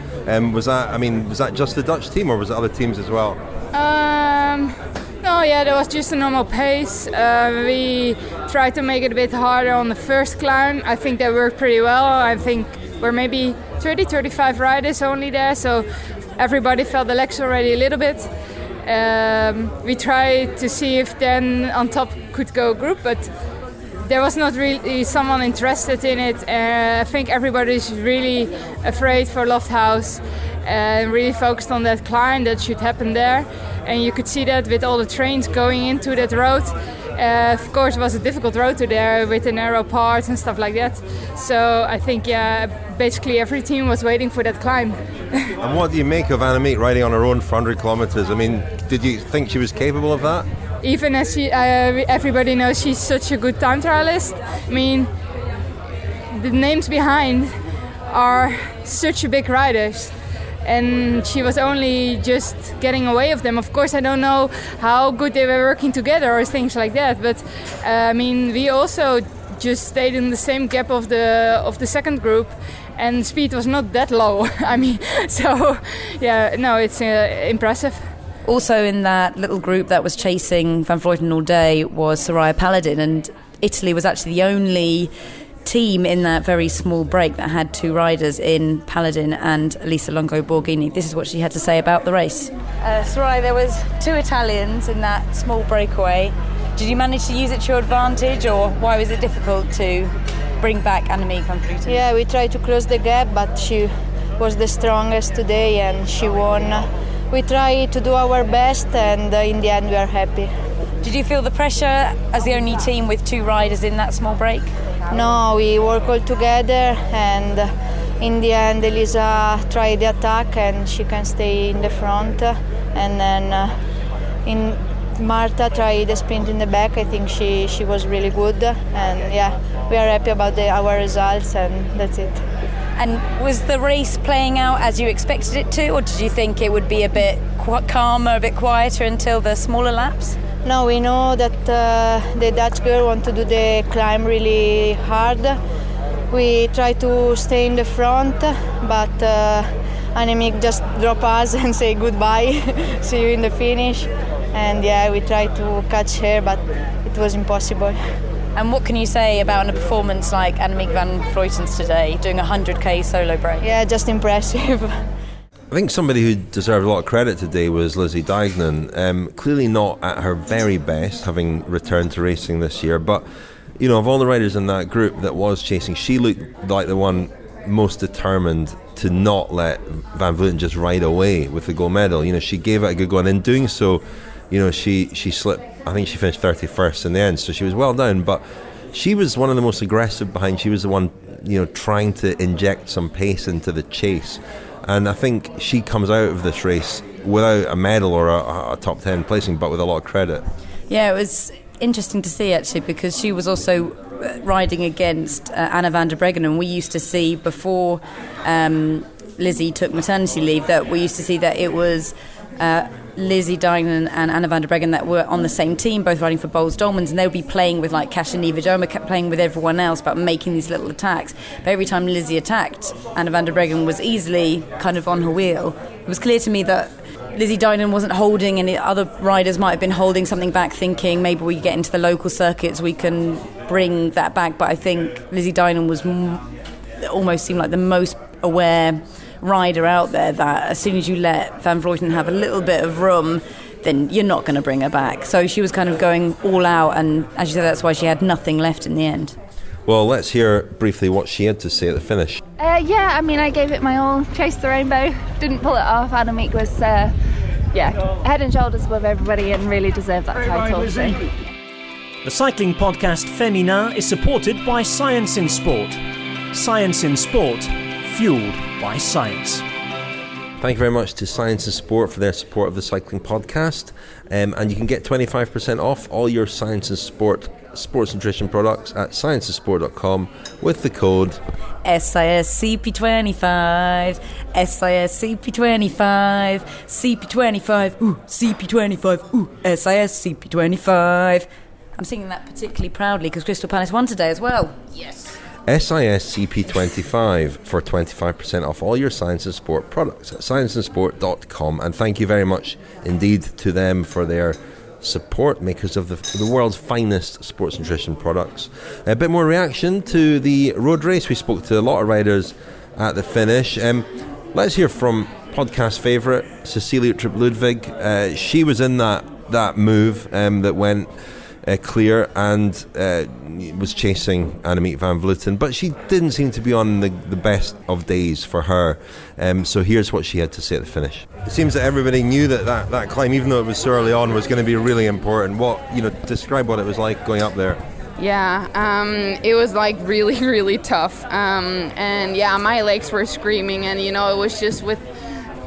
S4: Was that just the Dutch team, or was it other teams as well?
S9: No, there was just a normal pace. We tried to make it a bit harder on the first climb. I think that worked pretty well. I think we're maybe 30-35 riders only there, so everybody felt the legs already a little bit. We tried to see if then on top could go a group, but there was not really someone interested in it. I think everybody's really afraid for Lofthouse and really focused on that climb that should happen there. And you could see that with all the trains going into that road. Of course, it was a difficult road to there with the narrow parts and stuff like that. So I think, basically every team was waiting for that climb.
S4: And what do you make of Annemiek riding on her own for 100 kilometres? I mean, did you think she was capable of that?
S9: Even as everybody knows she's such a good time trialist. I mean, the names behind are such big riders. And she was only just getting away of them. Of course, I don't know how good they were working together or things like that. But I mean, we also just stayed in the same gap of the second group, and speed was not that low. I mean, so yeah, no, it's impressive.
S5: Also in that little group that was chasing Van Vleuten all day was Soraya Paladin, and Italy was actually the only team in that very small break that had two riders in Paladin and Elisa Longo Borghini. This is what she had to say about the race. Soraya, there was two Italians in that small breakaway. Did you manage to use it to your advantage, or why was it difficult to bring back Annemiek van Vleuten?
S10: Yeah, we tried to close the gap, but she was the strongest today and she won. We tried to do our best, and in the end we are happy.
S5: Did you feel the pressure as the only team with two riders in that small break?
S10: No, we work all together, and in the end Elisa tried the attack and she can stay in the front, and then Marta tried the sprint in the back. I think she was really good, and yeah, we are happy about our results, and that's it.
S5: And was the race playing out as you expected it to, or did you think it would be a bit calmer, a bit quieter until the smaller laps?
S10: No, we know that the Dutch girl want to do the climb really hard. We try to stay in the front, but Annemiek just drop us and say goodbye, see you in the finish. And yeah, we tried to catch her, but it was impossible.
S5: And what can you say about a performance like Annemiek van Vleuten's today, doing a 100k solo break?
S10: Yeah, just impressive.
S4: I think somebody who deserved a lot of credit today was Lizzy Banks. Clearly not at her very best, having returned to racing this year. But, you know, of all the riders in that group that was chasing, she looked like the one most determined to not let Van Vleuten just ride away with the gold medal. You know, she gave it a good go, and in doing so, you know, she slipped. I think she finished 31st in the end, so she was well down. But she was one of the most aggressive behind. She was the one, you know, trying to inject some pace into the chase. And I think she comes out of this race without a medal or a top 10 placing, but with a lot of credit.
S5: Yeah, it was interesting to see, actually, because she was also riding against Anna van der Breggen, and we used to see before Lizzy took maternity leave that we used to see that it was Lizzy Banks and Anna van der Breggen that were on the same team, both riding for Boels Dolmans, and they would be playing with like Kasia Niewiadoma, kept playing with everyone else but making these little attacks. But every time Lizzy attacked, Anna van der Breggen was easily kind of on her wheel. It was clear to me that Lizzy Banks wasn't holding, and the other riders might have been holding something back, thinking maybe we get into the local circuits, we can bring that back. But I think Lizzy Banks was almost seemed like the most aware rider out there, that as soon as you let Van Vleuten have a little bit of room, then you're not going to bring her back. So she was kind of going all out, and as you said, that's why she had nothing left in the end.
S4: Well, let's hear briefly what she had to say at the finish.
S11: Yeah, I mean, I gave it my all, chased the rainbow, didn't pull it off. Annemiek was, head and shoulders above everybody and really deserved that title. So.
S1: The Cycling Podcast Féminin is supported by Science in Sport. Science in Sport, fueled by science.
S4: Thank you very much to Science in Sport for their support of the Cycling Podcast. And you can get 25% off all your Science in Sport sports nutrition products at scienceinsport.com with the code
S5: SISCP25, SISCP25, CP25, ooh, CP25, ooh, SISCP25. I'm singing that particularly proudly because Crystal Palace won today as well. Yes.
S4: SISCP25 for 25% off all your Science and Sport products at scienceinsport.com. And thank you very much indeed to them for their support, makers of the world's finest sports nutrition products. A bit more reaction to the road race. We spoke to a lot of riders at the finish. Let's hear from podcast favourite Cecilie Uttrup Ludwig. She was in that move that went clear and was chasing Annemiek van Vleuten, but she didn't seem to be on the best of days for her. So here's what she had to say at the finish. It seems that everybody knew that climb, even though it was so early on, was going to be really important. Describe what it was like going up there.
S9: Yeah, it was like really, really tough. And yeah, my legs were screaming, and it was just with,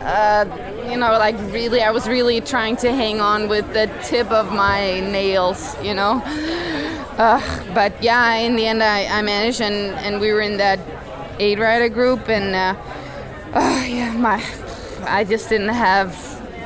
S9: really, I was really trying to hang on with the tip of my nails, But yeah, in the end, I managed, and we were in that 8-rider group, and I just didn't have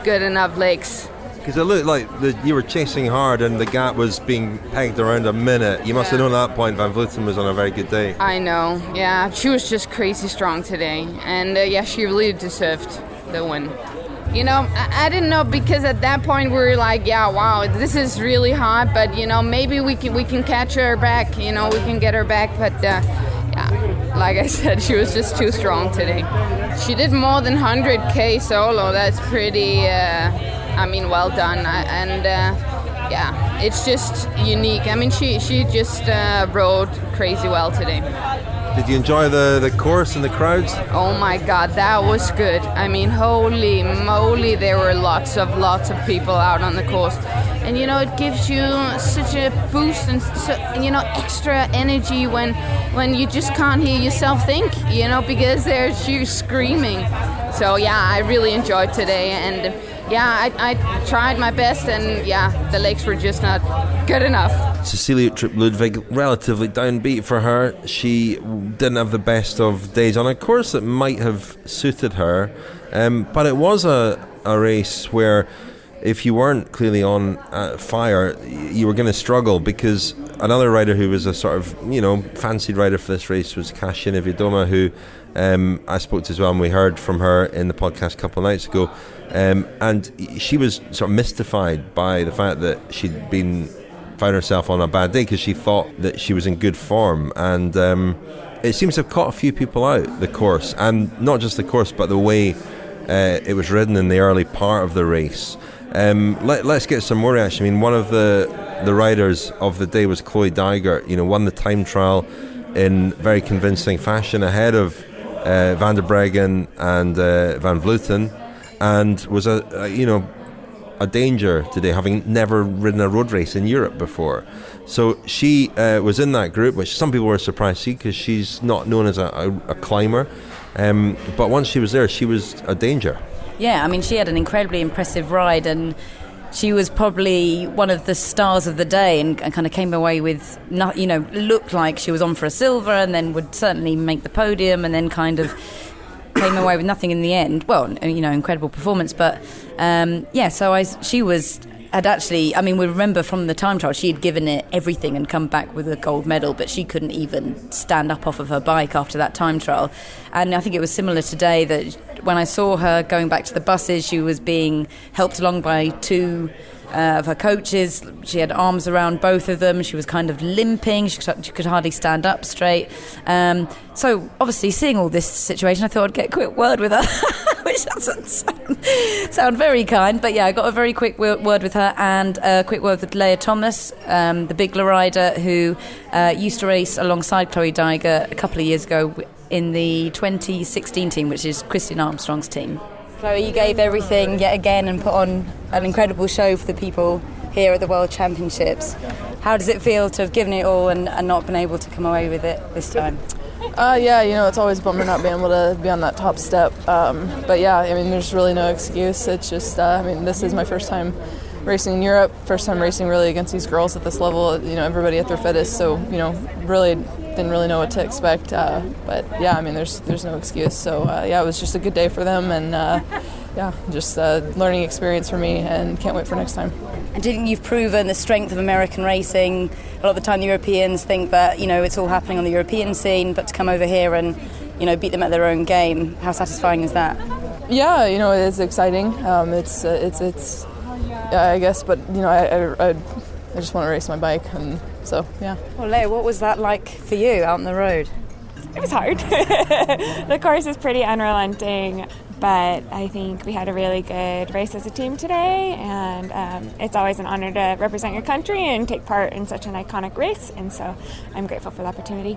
S9: good enough legs.
S4: Because it looked like you were chasing hard and the gap was being pegged around a minute. You must have known at that point Van Vleuten was on a very good day.
S9: I know, yeah. She was just crazy strong today. And she really deserved the win. I didn't know, because at that point we were like, yeah, wow, this is really hard. But, maybe we can catch her back. We can get her back. But, like I said, she was just too strong today. She did more than 100K solo. That's pretty... well done, it's just unique. She just rode crazy well today.
S4: Did you enjoy the course and the crowds?
S9: Oh my God, that was good. Holy moly, there were lots of people out on the course. And it gives you such a boost and extra energy when you just can't hear yourself think, because there's you screaming. So yeah, I really enjoyed today, and I tried my best, and the legs were just not good enough.
S4: Cecilie Uttrup Ludwig, relatively downbeat for her. She didn't have the best of days on a course that might have suited her, but it was a race where if you weren't clearly on fire, you were going to struggle, because another rider who was a sort of, fancied rider for this race was Kasia Niewiadoma, who I spoke to as well, and we heard from her in the podcast a couple of nights ago. And she was sort of mystified by the fact that she'd found herself on a bad day, because she thought that she was in good form. And it seems to have caught a few people out, the course, and not just the course, but the way it was ridden in the early part of the race. Let's get some more reaction. One of the riders of the day was Chloe Dygert. Won the time trial in very convincing fashion ahead of Van der Breggen and Van Vleuten, and was a danger today, having never ridden a road race in Europe before. So she was in that group, which some people were surprised to see, because she's not known as a climber. But once she was there, she was a danger.
S5: Yeah, she had an incredibly impressive ride, and she was probably one of the stars of the day, and kind of came away with, looked like she was on for a silver, and then would certainly make the podium, and then kind of came away with nothing in the end. Well, incredible performance, but we remember from the time trial, she had given it everything and come back with a gold medal, but she couldn't even stand up off of her bike after that time trial. And I think it was similar today, that when I saw her going back to the buses, she was being helped along by two of her coaches. She had arms around both of them. She was kind of limping. She could hardly stand up straight. So obviously, seeing all this situation, I thought I'd get a quick word with her, which doesn't sound very kind. But yeah, I got a very quick word with her, and a quick word with Leah Thomas, the Bigler rider who used to race alongside Chloe Dygert a couple of years ago in the 2016 team, which is Christian Armstrong's team. Chloe, you gave everything yet again and put on an incredible show for the people here at the World Championships. How does it feel to have given it all and not been able to come away with it this time?
S12: It's always a bummer not being able to be on that top step. There's really no excuse. It's just, this is my first time racing in Europe, first time racing really against these girls at this level, everybody at their fittest, so, really didn't really know what to expect, there's no excuse. So it was just a good day for them, and just a learning experience for me, and can't wait for next time.
S5: And do you think you've proven the strength of American racing? A lot of the time the Europeans think that, it's all happening on the European scene, but to come over here and, beat them at their own game, how satisfying is that?
S12: Yeah, it's exciting. It's I guess, but, I just want to race my bike, and so, yeah.
S5: Well, Leah, what was that like for you out on the road?
S13: It was hard. The course is pretty unrelenting, but I think we had a really good race as a team today, and it's always an honor to represent your country and take part in such an iconic race, and so I'm grateful for the opportunity.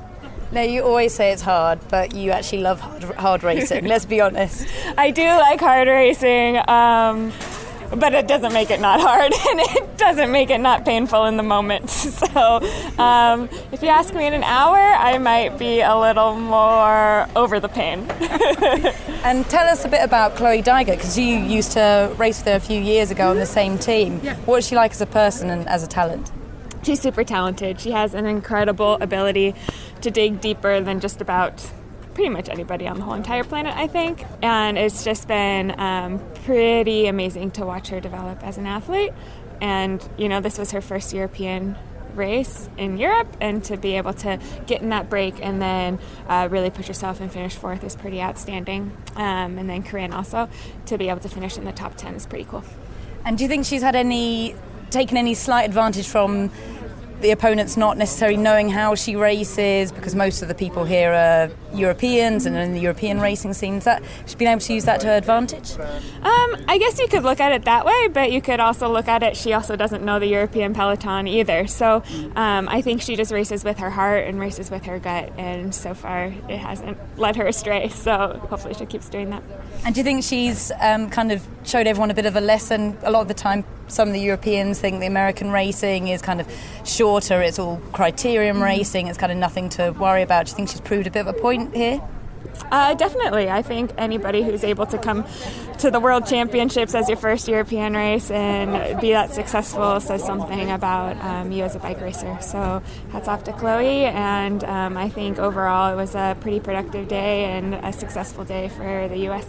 S5: Now, you always say it's hard, but you actually love hard racing, let's be honest.
S13: I do like hard racing, but it doesn't make it not hard, and it doesn't make it not painful in the moment. So if you ask me in an hour, I might be a little more over the pain.
S5: And tell us a bit about Chloe Dygert, because you used to race with her a few years ago on the same team.
S13: Yeah.
S5: What's she like as a person and as a talent?
S13: She's super talented. She has an incredible ability to dig deeper than just about pretty much anybody on the whole entire planet, I think. And it's just been pretty amazing to watch her develop as an athlete. And, you know, this was her first European race in Europe, and to be able to get in that break and then really push herself and finish fourth is pretty outstanding. And then Corinne also, to be able to finish in the top 10 is pretty cool.
S5: And do you think she's had taken any slight advantage from the opponents not necessarily knowing how she races, because most of the people here are Europeans and in the European racing scenes, that she's been able to use that to her advantage?
S13: I guess you could look at it that way, but you could also look at it, she also doesn't know the European peloton either. So I think she just races with her heart and races with her gut, and so far it hasn't led her astray, so hopefully she keeps doing that.
S5: And do you think she's kind of showed everyone a bit of a lesson? A lot of the time some of the Europeans think the American racing is kind of shorter, it's all criterium racing, it's kind of nothing to worry about. Do you think she's proved a bit of a point here?
S13: Definitely. I think anybody who's able to come to the World Championships as your first European race and be that successful says something about you as a bike racer. So hats off to Chloe, and I think overall it was a pretty productive day and a successful day for the US.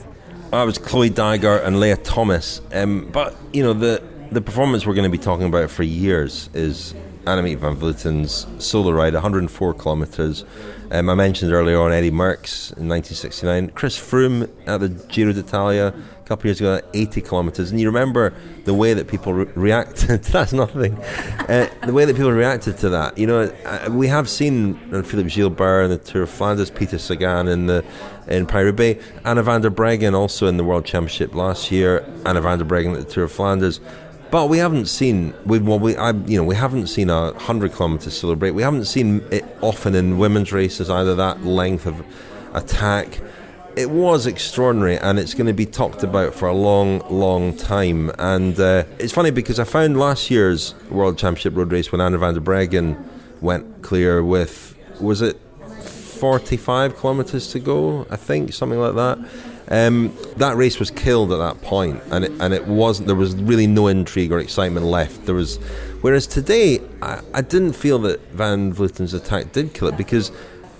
S4: I was Chloe Dygert and Leah Thomas, but you know the performance we're going to be talking about for years is Annemiek van Vleuten's solo ride, 104 kilometres. I mentioned earlier on Eddie Merckx in 1969. Chris Froome at the Giro d'Italia a couple of years ago, 80 kilometres. And you remember the way that people reacted. That's nothing. The way that people reacted to that. You know, we have seen Philippe Gilbert in the Tour of Flanders, Peter Sagan in Paris-Roubaix, Anna van der Breggen also in the World Championship last year, Anna van der Breggen at the Tour of Flanders. But we haven't seen we haven't seen a 100 kilometre solo break. We haven't seen it often in women's races either, that length of attack. It was extraordinary, and it's going to be talked about for a long time. And it's funny because I found last year's World Championship road race when Anna van der Breggen went clear with, was it 45 kilometres to go, I think, something like that. That race was killed at that point, and it wasn't. There was really no intrigue or excitement left. Whereas today, I didn't feel that Van Vleuten's attack did kill it, because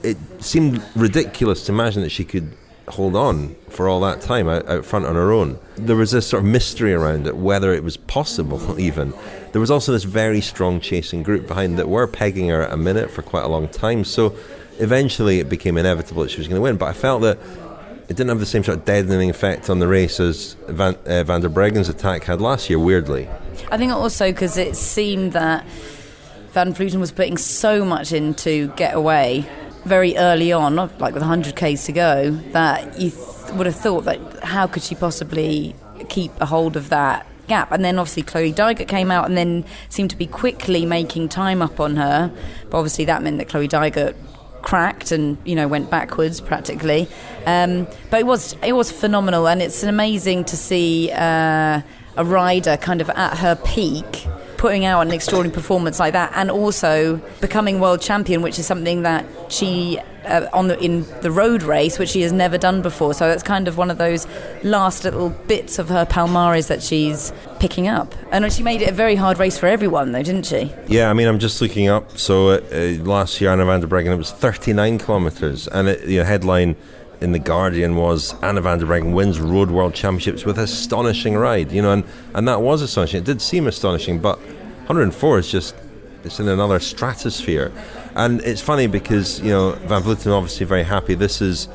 S4: it seemed ridiculous to imagine that she could hold on for all that time out front on her own. There was this sort of mystery around it, whether it was possible even. There was also this very strong chasing group behind that were pegging her at a minute for quite a long time. So eventually it became inevitable that she was going to win. But I felt that it didn't have the same sort of deadening effect on the race as Van der Breggen's attack had last year, weirdly.
S5: I think also because it seemed that Van Vleuten was putting so much into get away very early on, like with 100 Ks to go, that you would have thought that how could she possibly keep a hold of that gap? And then obviously Chloe Dygert came out and then seemed to be quickly making time up on her, but obviously that meant that Chloe Dygert cracked and, you know, went backwards practically. But it was phenomenal, and it's amazing to see a rider kind of at her peak putting out an extraordinary performance like that, and also becoming world champion, which is something that she in the road race, which she has never done before. So that's kind of one of those last little bits of her palmares that she's picking up. And she made it a very hard race for everyone, though, didn't she?
S4: Yeah, I mean, I'm just looking up. So last year, Anna van der Breggen, it was 39 kilometres, and the headline in The Guardian was Anna van der Breggen wins Road World Championships with astonishing ride, you know, and that was astonishing. It did seem astonishing, but 104 is just, it's in another stratosphere. And it's funny because, you know, Van Vleuten obviously very happy. This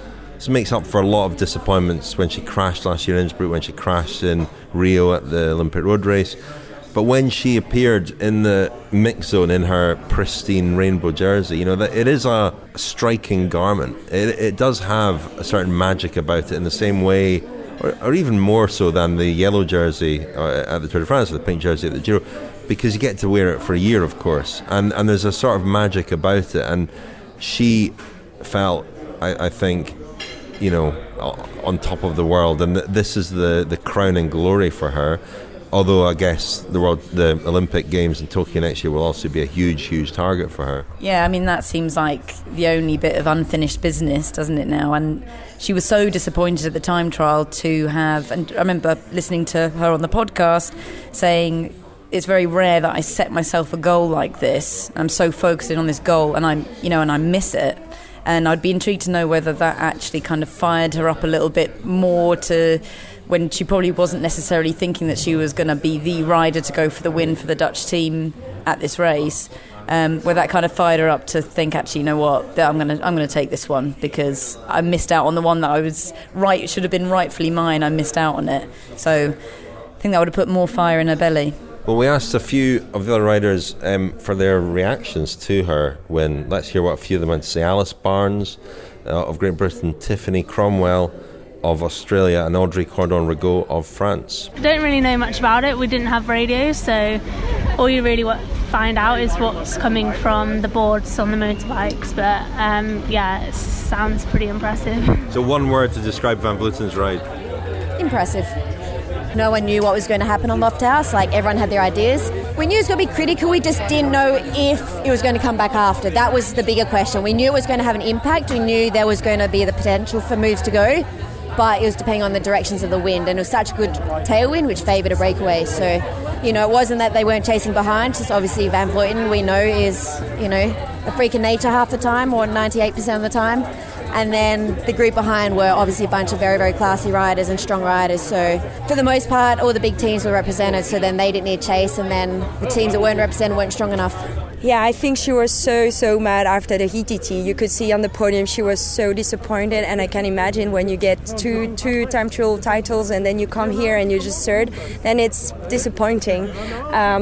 S4: makes up for a lot of disappointments when she crashed last year in Innsbruck, when she crashed in Rio at the Olympic road race. But when she appeared in the mix zone in her pristine rainbow jersey, you know, that it is a striking garment. It does have a certain magic about it, in the same way or even more so than the yellow jersey at the Tour de France or the pink jersey at the Giro, because you get to wear it for a year, of course, and there's a sort of magic about it. And she felt, I think, on top of the world, and this is the crowning glory for her. Although I guess the Olympic Games in Tokyo next year will also be a huge target for her.
S5: Yeah, I mean, that seems like the only bit of unfinished business, doesn't it now? And she was so disappointed at the time trial to have, and I remember listening to her on the podcast saying, it's very rare that I set myself a goal like this. I'm so focused in on this goal, and I miss it. And I'd be intrigued to know whether that actually kind of fired her up a little bit more to when she probably wasn't necessarily thinking that she was going to be the rider to go for the win for the Dutch team at this race, where that kind of fired her up to think, actually, you know what, I'm going to take this one because I missed out on the one that I was right, should have been rightfully mine. I missed out on it. So I think that would have put more fire in her belly.
S4: Well, we asked a few of the other riders for their reactions to her win. Let's hear what a few of them had to say. Alice Barnes of Great Britain, Tiffany Cromwell of Australia, and Audrey Cordon-Rigaud of France.
S14: I don't really know much about it. We didn't have radios, so all you really find out is what's coming from the boards on the motorbikes. But it sounds pretty impressive.
S4: So one word to describe Van Vleuten's ride.
S15: Impressive. No one knew what was going to happen on Lofthouse. Like, everyone had their ideas. We knew it was going to be critical. We just didn't know if it was going to come back after. That was the bigger question. We knew it was going to have an impact. We knew there was going to be the potential for moves to go, but it was depending on the directions of the wind. And it was such a good tailwind, which favoured a breakaway. So, it wasn't that they weren't chasing behind. Just obviously Van Vleuten, we know, is, a freak of nature half the time, or 98% of the time. And then the group behind were obviously a bunch of very, very classy riders and strong riders. So for the most part, all the big teams were represented. So then they didn't need chase. And then the teams that weren't represented weren't strong enough.
S16: Yeah, I think she was so mad after the ETT. You could see on the podium she was so disappointed, and I can imagine when you get two time trial titles and then you come here and you're just third, then it's disappointing.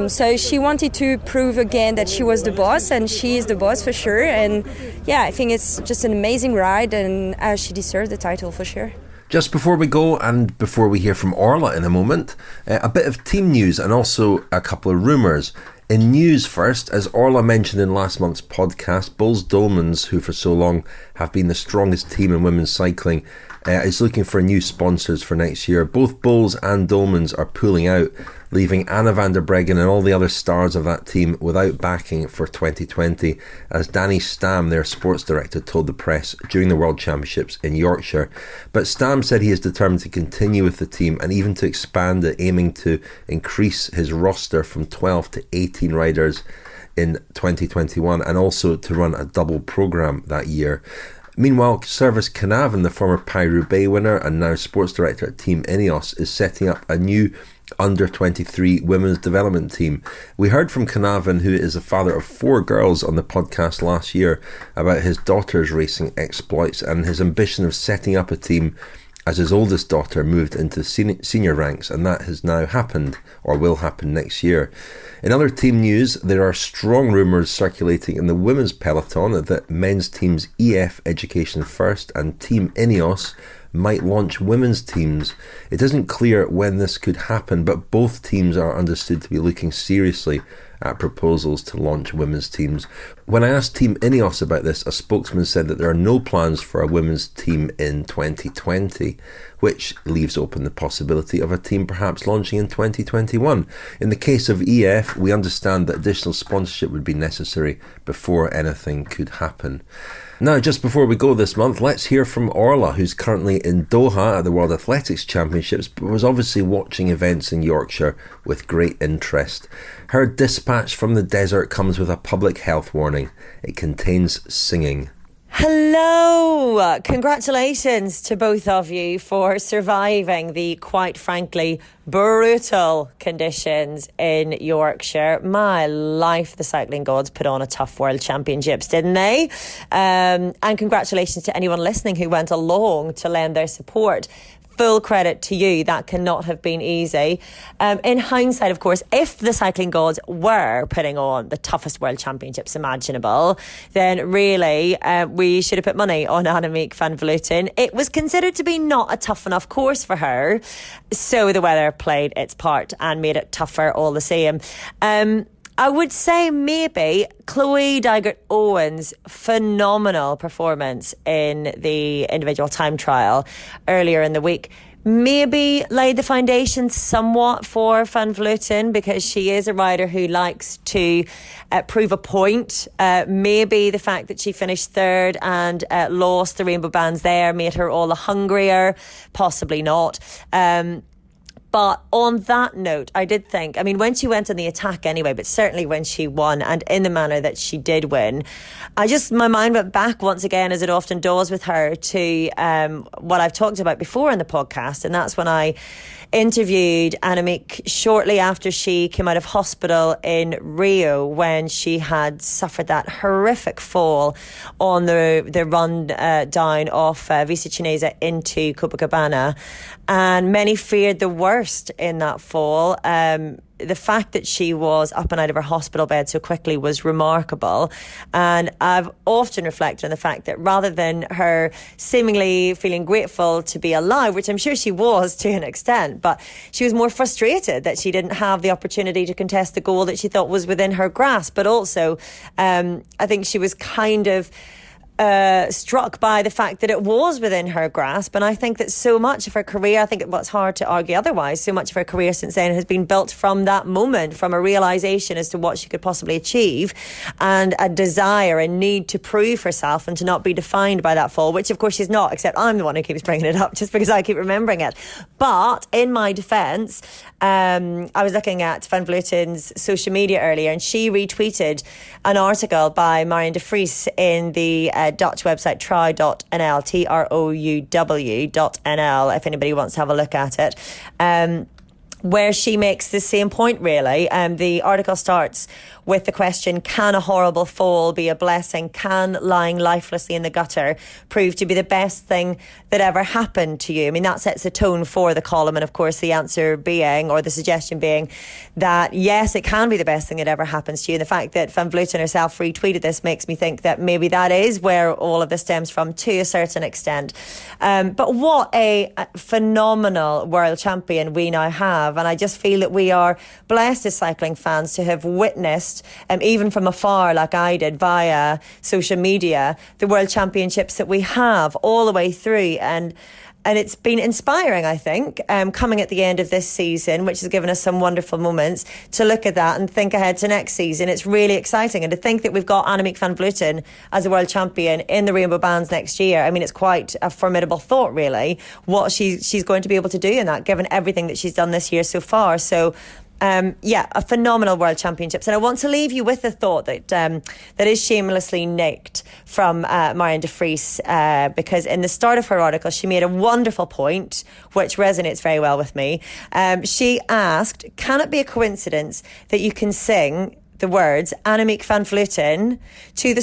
S16: So she wanted to prove again that she was the boss, and she is the boss for sure. And yeah, I think it's just an amazing ride, and she deserved the title for sure.
S4: Just before we go, and before we hear from Orla in a moment, a bit of team news and also a couple of rumours. In news first, as Orla mentioned in last month's podcast, Bulls Dolmans, who for so long have been the strongest team in women's cycling, is looking for new sponsors for next year. Both Bulls and Dolmans are pulling out, leaving Anna van der Breggen and all the other stars of that team without backing for 2020, as Danny Stam, their sports director, told the press during the World Championships in Yorkshire. But Stam said he is determined to continue with the team and even to expand it, aiming to increase his roster from 12 to 18 riders in 2021, and also to run a double programme that year. Meanwhile, Service Canavan, the former Paris-Roubaix winner and now sports director at Team Ineos, is setting up a new under-23 women's development team. We heard from Canavan, who is the father of 4 girls, on the podcast last year about his daughter's racing exploits and his ambition of setting up a team as his oldest daughter moved into senior ranks, and that has now happened, or will happen next year. In other team news, there are strong rumours circulating in the women's peloton that men's teams EF Education First and Team Ineos might launch women's teams. It isn't clear when this could happen, but both teams are understood to be looking seriously at proposals to launch women's teams. When I asked Team Ineos about this, a spokesman said that there are no plans for a women's team in 2020, which leaves open the possibility of a team perhaps launching in 2021. In the case of EF, we understand that additional sponsorship would be necessary before anything could happen. Now, just before we go this month, let's hear from Orla, who's currently in Doha at the World Athletics Championships, but was obviously watching events in Yorkshire with great interest. Her dispatch from the desert comes with a public health warning. It contains singing.
S17: Hello! Congratulations to both of you for surviving the, quite frankly, brutal conditions in Yorkshire. My life, the cycling gods put on a tough World Championships, didn't they? And congratulations to anyone listening who went along to lend their support. full credit to you. That cannot have been easy. In hindsight, of course, if the cycling gods were putting on the toughest World Championships imaginable, then really we should have put money on Annemiek van Vleuten. It was considered to be not a tough enough course for her, so the weather played its part and made it tougher all the same. I would say maybe Chloe Dygert Owen's phenomenal performance in the individual time trial earlier in the week maybe laid the foundation somewhat for Van Vleuten, because she is a rider who likes to prove a point. Maybe the fact that she finished third and lost the rainbow bands there made her all the hungrier. Possibly not. But on that note, I did think, I mean, when she went on the attack anyway, but certainly when she won and in the manner that she did win, my mind went back once again, as it often does with her, to what I've talked about before in the podcast. And that's when I interviewed Annemiek shortly after she came out of hospital in Rio, when she had suffered that horrific fall on the run down off Via Cinese into Copacabana. And many feared the worst in that fall. The fact that she was up and out of her hospital bed so quickly was remarkable. And I've often reflected on the fact that rather than her seemingly feeling grateful to be alive, which I'm sure she was to an extent, but she was more frustrated that she didn't have the opportunity to contest the goal that she thought was within her grasp. But also, I think she was kind of struck by the fact that it was within her grasp. And I think that so much of her career, I think it's hard to argue otherwise, so much of her career since then has been built from that moment, from a realisation as to what she could possibly achieve and a desire and need to prove herself and to not be defined by that fall, which of course she's not, except I'm the one who keeps bringing it up just because I keep remembering it. But in my defence, I was looking at Van Vleuten's social media earlier, and she retweeted an article by Marianne de Vries in the Dutch website trouw.nl, TROUW.nl, if anybody wants to have a look at it, where she makes the same point, really. The article starts with the question, can a horrible fall be a blessing? Can lying lifelessly in the gutter prove to be the best thing that ever happened to you? I mean, that sets the tone for the column, and of course the answer being, or the suggestion being, that yes, it can be the best thing that ever happens to you. And the fact that Van Vleuten herself retweeted this makes me think that maybe that is where all of this stems from to a certain extent. But what a phenomenal world champion we now have, and I just feel that we are blessed as cycling fans to have witnessed, even from afar like I did via social media, the World Championships that we have all the way through. And it's been inspiring, I think, coming at the end of this season, which has given us some wonderful moments, to look at that and think ahead to next season. It's really exciting. And to think that we've got Annemiek van Vleuten as a world champion in the Rainbow Bands next year, I mean, it's quite a formidable thought, really, what she's going to be able to do in that, given everything that she's done this year so far. So a phenomenal World Championships. And I want to leave you with the thought that that is shamelessly nicked from Marianne de Vries, because in the start of her article she made a wonderful point which resonates very well with me. She asked, can it be a coincidence that you can sing the words Annemiek van Vleuten to the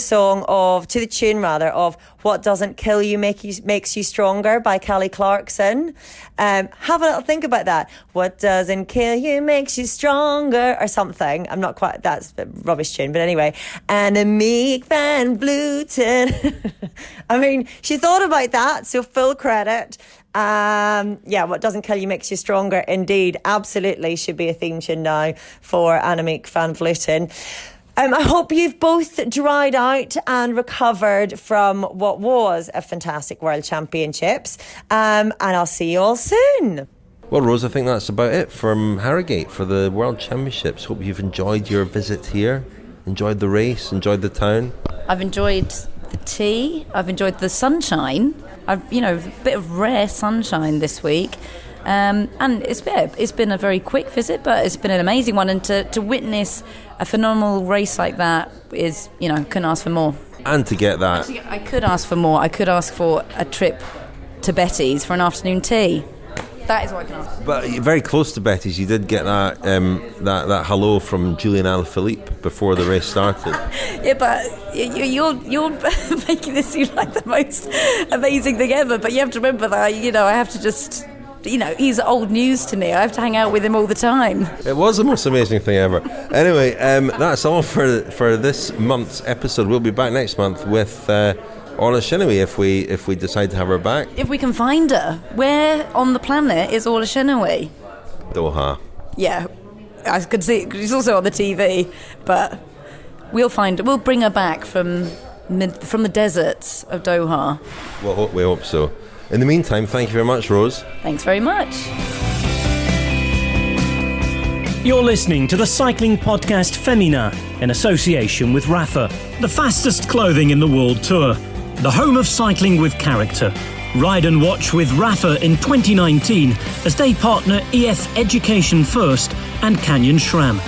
S17: tune of What Doesn't Kill You Makes You Stronger by Kelly Clarkson? Have a little think about that. What doesn't kill you makes you stronger, or something. I'm not quite, that's a rubbish tune, but anyway. Annemiek van Vleuten. I mean, she thought about that, so full credit. What doesn't kill you makes you stronger. Indeed, absolutely should be a theme tune now for Annemiek van Vleuten. I hope you've both dried out and recovered from what was a fantastic World Championships. And I'll see you all soon.
S4: Well, Rose, I think that's about it from Harrogate for the World Championships. Hope you've enjoyed your visit here, enjoyed the race, enjoyed the town.
S5: I've enjoyed the tea. I've enjoyed the sunshine. A bit of rare sunshine this week. And it's been a very quick visit, but it's been an amazing one. And to witness a phenomenal race like that is, couldn't ask for more.
S4: And to get that...
S5: Actually, I could ask for more. I could ask for a trip to Betty's for an afternoon tea. That is what I can ask.
S4: But very close to Betty's, you did get that hello from Julian Alaphilippe before the race started.
S5: Yeah, but you're making this seem like the most amazing thing ever. But you have to remember that, I have to just he's old news to me. I have to hang out with him all the time.
S4: It was the most amazing thing ever. Anyway, that's all for this month's episode. We'll be back next month with Orla Chennaoui if we decide to have her back.
S5: If we can find her. Where on the planet is Orla Chennaoui?
S4: Doha.
S5: Yeah, I could see. She's also on the TV, but we'll bring her back from the deserts of Doha.
S4: Well, we hope so. In the meantime, thank you very much, Rose.
S5: Thanks very much.
S1: You're listening to the Cycling Podcast Féminin in association with Rapha, the fastest clothing in the World Tour, the home of cycling with character. Ride and watch with Rapha in 2019 as they partner EF Education First and Canyon SRAM.